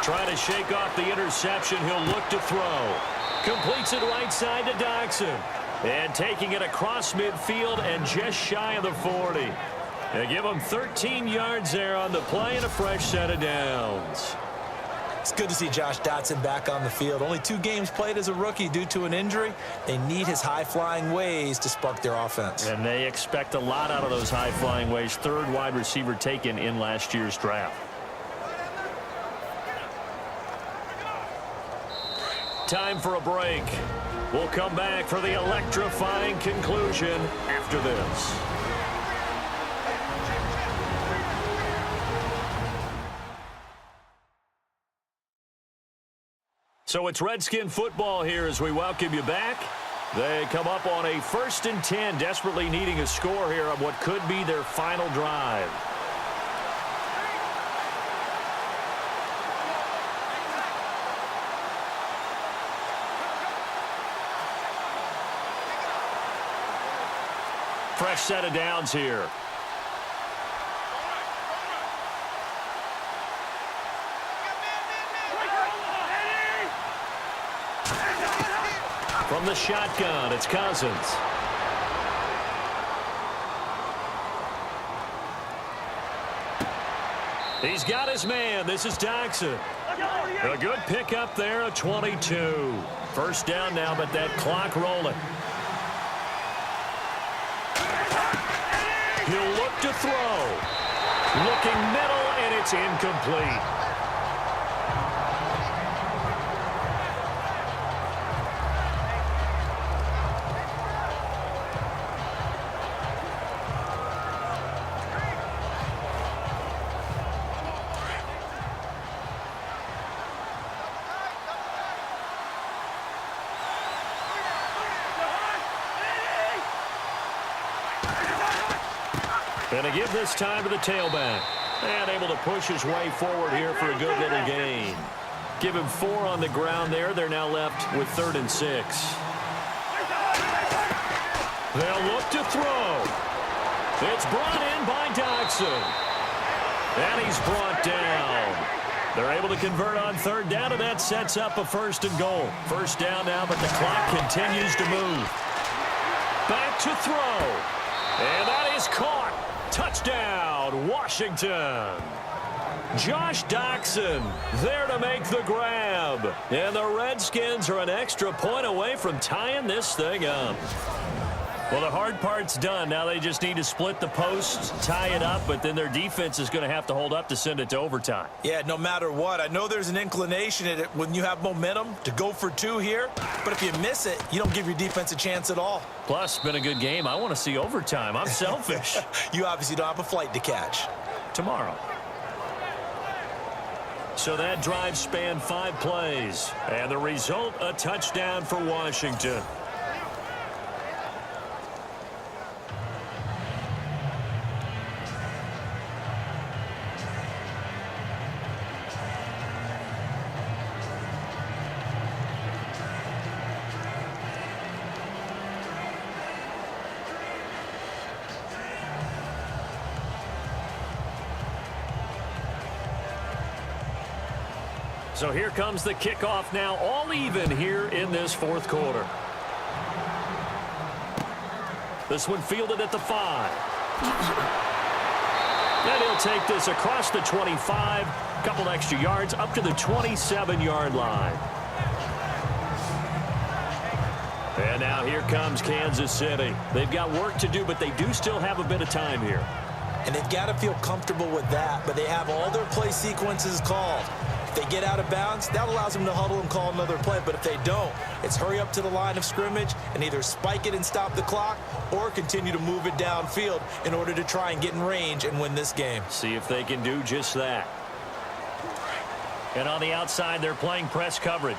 Trying to shake off the interception. He'll look to throw. Completes it right side to Doxson. And taking it across midfield and just shy of the 40. They give him 13 yards there on the play and a fresh set of downs. It's good to see Josh Dotson back on the field. Only 2 games played as a rookie due to an injury. They need his high-flying ways to spark their offense. And they expect a lot out of those high-flying ways. 3rd wide receiver taken in last year's draft. Time for a break. We'll come back for the electrifying conclusion after this. So it's Redskin football here as we welcome you back. They come up on a 1st and 10, desperately needing a score here on what could be their final drive. Fresh set of downs here. From the shotgun, it's Cousins. He's got his man. This is Doxson. A good pickup there, a 22. First down now, but that clock rolling. He'll look to throw. Looking middle, and it's incomplete. And to give this time to the tailback. And able to push his way forward here for a good little gain. Give him 4 on the ground there. They're now left with 3rd and 6. They'll look to throw. It's brought in by Doxson. And he's brought down. They're able to convert on 3rd down, and that sets up a 1st and goal. First down now, but the clock continues to move. Back to throw. And that is caught. Touchdown, Washington. Josh Doxson there to make the grab. And the Redskins are an extra point away from tying this thing up. Well, the hard part's done. Now they just need to split the posts, tie it up, but then their defense is going to have to hold up to send it to overtime. Yeah, no matter what. I know there's an inclination in it when you have momentum to go for 2 here, but if you miss it, you don't give your defense a chance at all. Plus, been a good game. I want to see overtime. I'm selfish. You obviously don't have a flight to catch. Tomorrow. So that drive spanned 5 plays, and the result, a touchdown for Washington. So here comes the kickoff now, all even here in this 4th quarter. This one fielded at the 5. And he'll take this across the 25, couple extra yards up to the 27-yard line. And now here comes Kansas City. They've got work to do, but they do still have a bit of time here. And they've got to feel comfortable with that, but they have all their play sequences called. They get out of bounds, that allows them to huddle and call another play. But if they don't, it's hurry up to the line of scrimmage and either spike it and stop the clock or continue to move it downfield in order to try and get in range and win this game. See if they can do just that. And on the outside, they're playing press coverage.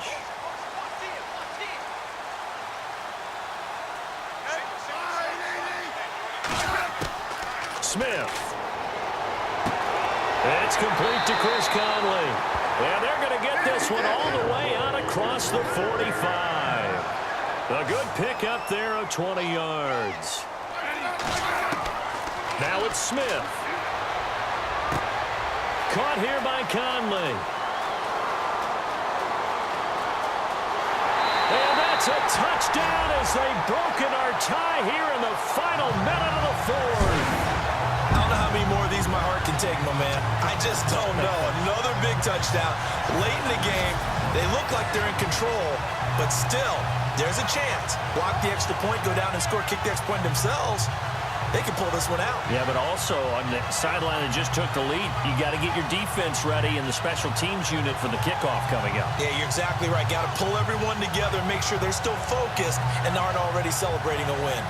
Smith. It's complete to Chris Conley. And they're going to get this one all the way out across the 45. A good pickup there of 20 yards. Now it's Smith. Caught here by Conley. And that's a touchdown as they've broken our tie here in the final minute of the 4th. I don't know how many more of these my heart can take, my man. I just don't know. Another big touchdown. Late in the game, they look like they're in control, but still, there's a chance. Block the extra point, go down and score, kick the extra point themselves. They can pull this one out. Yeah, but also on the sideline that just took the lead, you got to get your defense ready in the special teams unit for the kickoff coming up. Yeah, you're exactly right. Got to pull everyone together and make sure they're still focused and aren't already celebrating a win.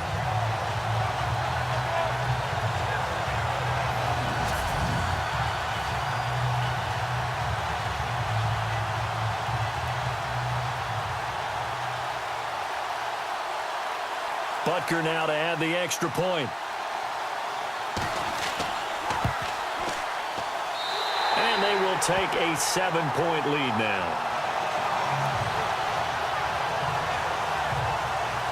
Butker now to add the extra point. And they will take a 7-point lead now.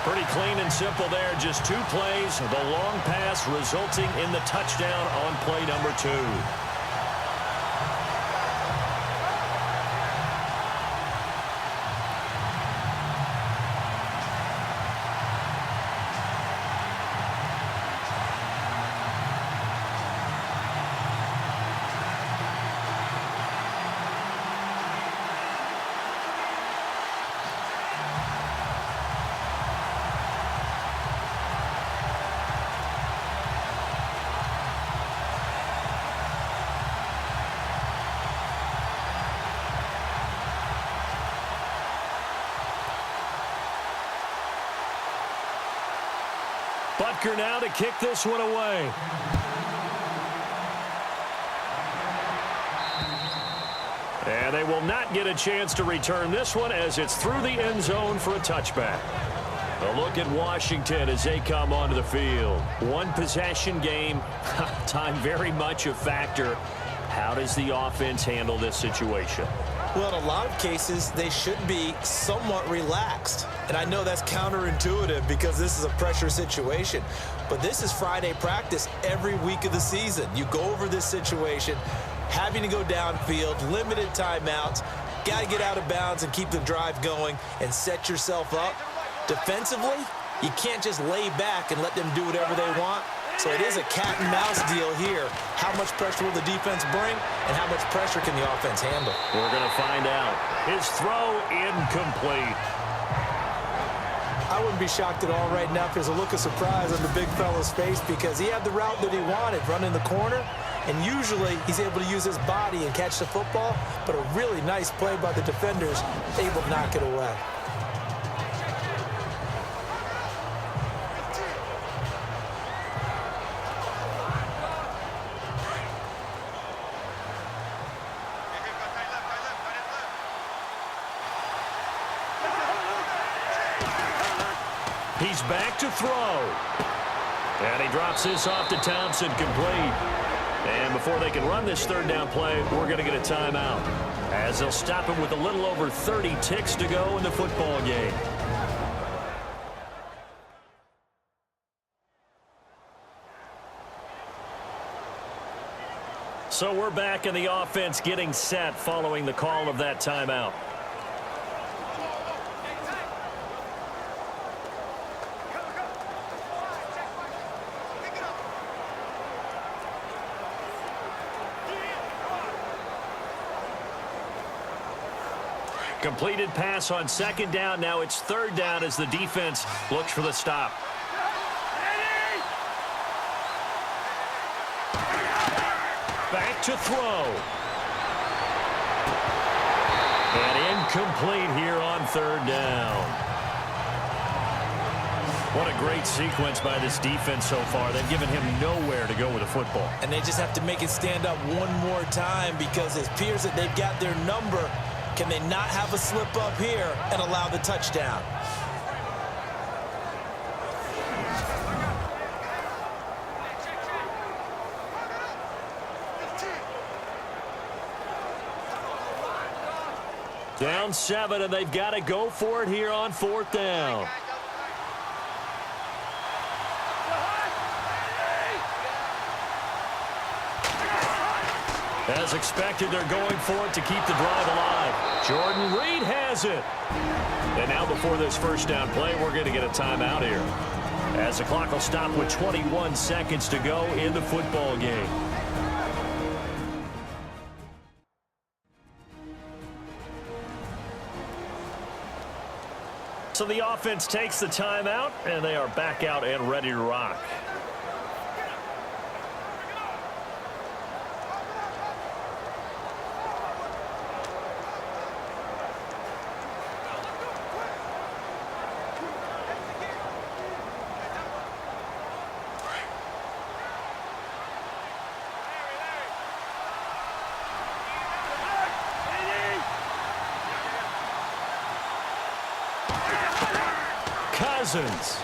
Pretty clean and simple there. Just 2 plays. The long pass resulting in the touchdown on play number 2. Butker now to kick this one away. And they will not get a chance to return this one as it's through the end zone for a touchback. A look at Washington as they come onto the field. One possession game, time very much a factor. How does the offense handle this situation? Well, in a lot of cases, they should be somewhat relaxed. And I know that's counterintuitive because this is a pressure situation. But this is Friday practice every week of the season. You go over this situation, having to go downfield, limited timeouts, got to get out of bounds and keep the drive going and set yourself up. Defensively, you can't just lay back and let them do whatever they want. So it is a cat and mouse deal here. How much pressure will the defense bring and how much pressure can the offense handle? We're going to find out. His throw incomplete. I wouldn't be shocked at all right now if there's a look of surprise on the big fella's face because he had the route that he wanted, running the corner, and usually he's able to use his body and catch the football, but a really nice play by the defenders, able to knock it away. He's back to throw. And he drops this off to Thompson, complete. And before they can run this third down play, we're going to get a timeout, as they'll stop him with a little over 30 ticks to go in the football game. So we're back in the offense getting set following the call of that timeout. Completed pass on second down. Now it's third down as the defense looks for the stop. Back to throw. And incomplete here on third down. What a great sequence by this defense so far. They've given him nowhere to go with the football. And they just have to make it stand up one more time because it appears that they've got their number. Can they not have a slip up here and allow the touchdown? Down 7, and they've got to go for it here on fourth down. As expected, they're going for it to keep the drive alive. Jordan Reed has it. And now before this first down play, we're going to get a timeout here, as the clock will stop with 21 seconds to go in the football game. So the offense takes the timeout, and they are back out and ready to rock. Cousins.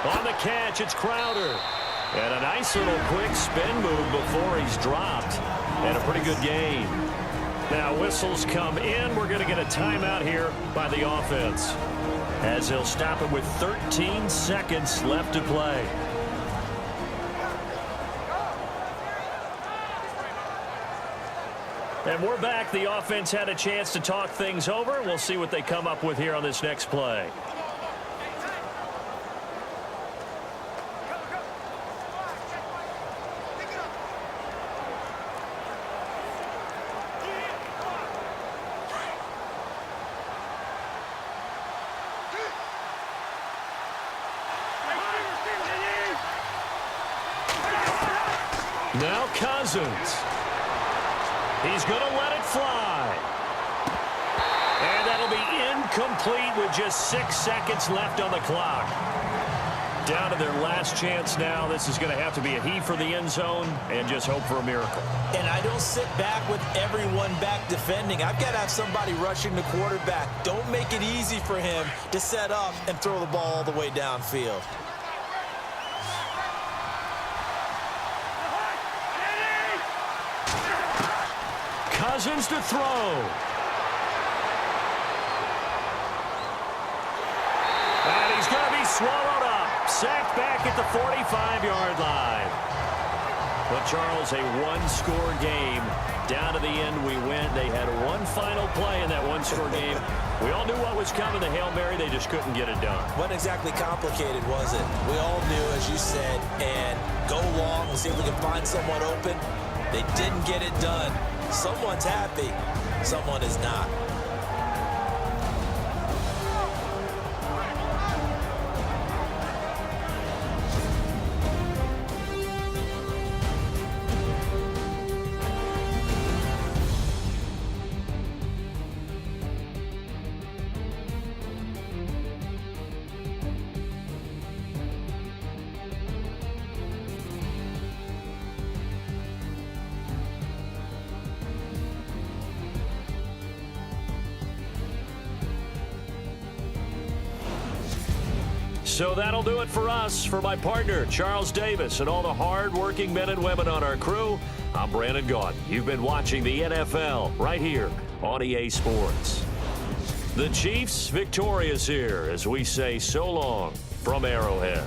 On the catch, it's Crowder. And a nice little quick spin move before he's dropped. And a pretty good game. Now whistles come in. We're going to get a timeout here by the offense, as he'll stop it with 13 seconds left to play. And we're back. The offense had a chance to talk things over. We'll see what they come up with here on this next play. Now Cousins. He's going to let it fly. And that'll be incomplete with just 6 seconds left on the clock. Down to their last chance now. This is going to have to be a heave for the end zone and just hope for a miracle. And I don't sit back with everyone back defending. I've got to have somebody rushing the quarterback. Don't make it easy for him to set up and throw the ball all the way downfield. Cousins to throw. And he's going to be swallowed up. Sacked back at the 45-yard line. But, Charles, a one-score game. Down to the end, we went. They had one final play in that one-score game. We all knew what was coming, the Hail Mary. They just couldn't get it done. Wasn't exactly complicated, was it? We all knew, as you said, and go long and see if we can find someone open. They didn't get it done. Someone's happy. Someone is not. So that'll do it for us. For my partner, Charles Davis, and all the hard-working men and women on our crew, I'm Brandon Gaudin. You've been watching the NFL right here on EA Sports. The Chiefs victorious here as we say so long from Arrowhead.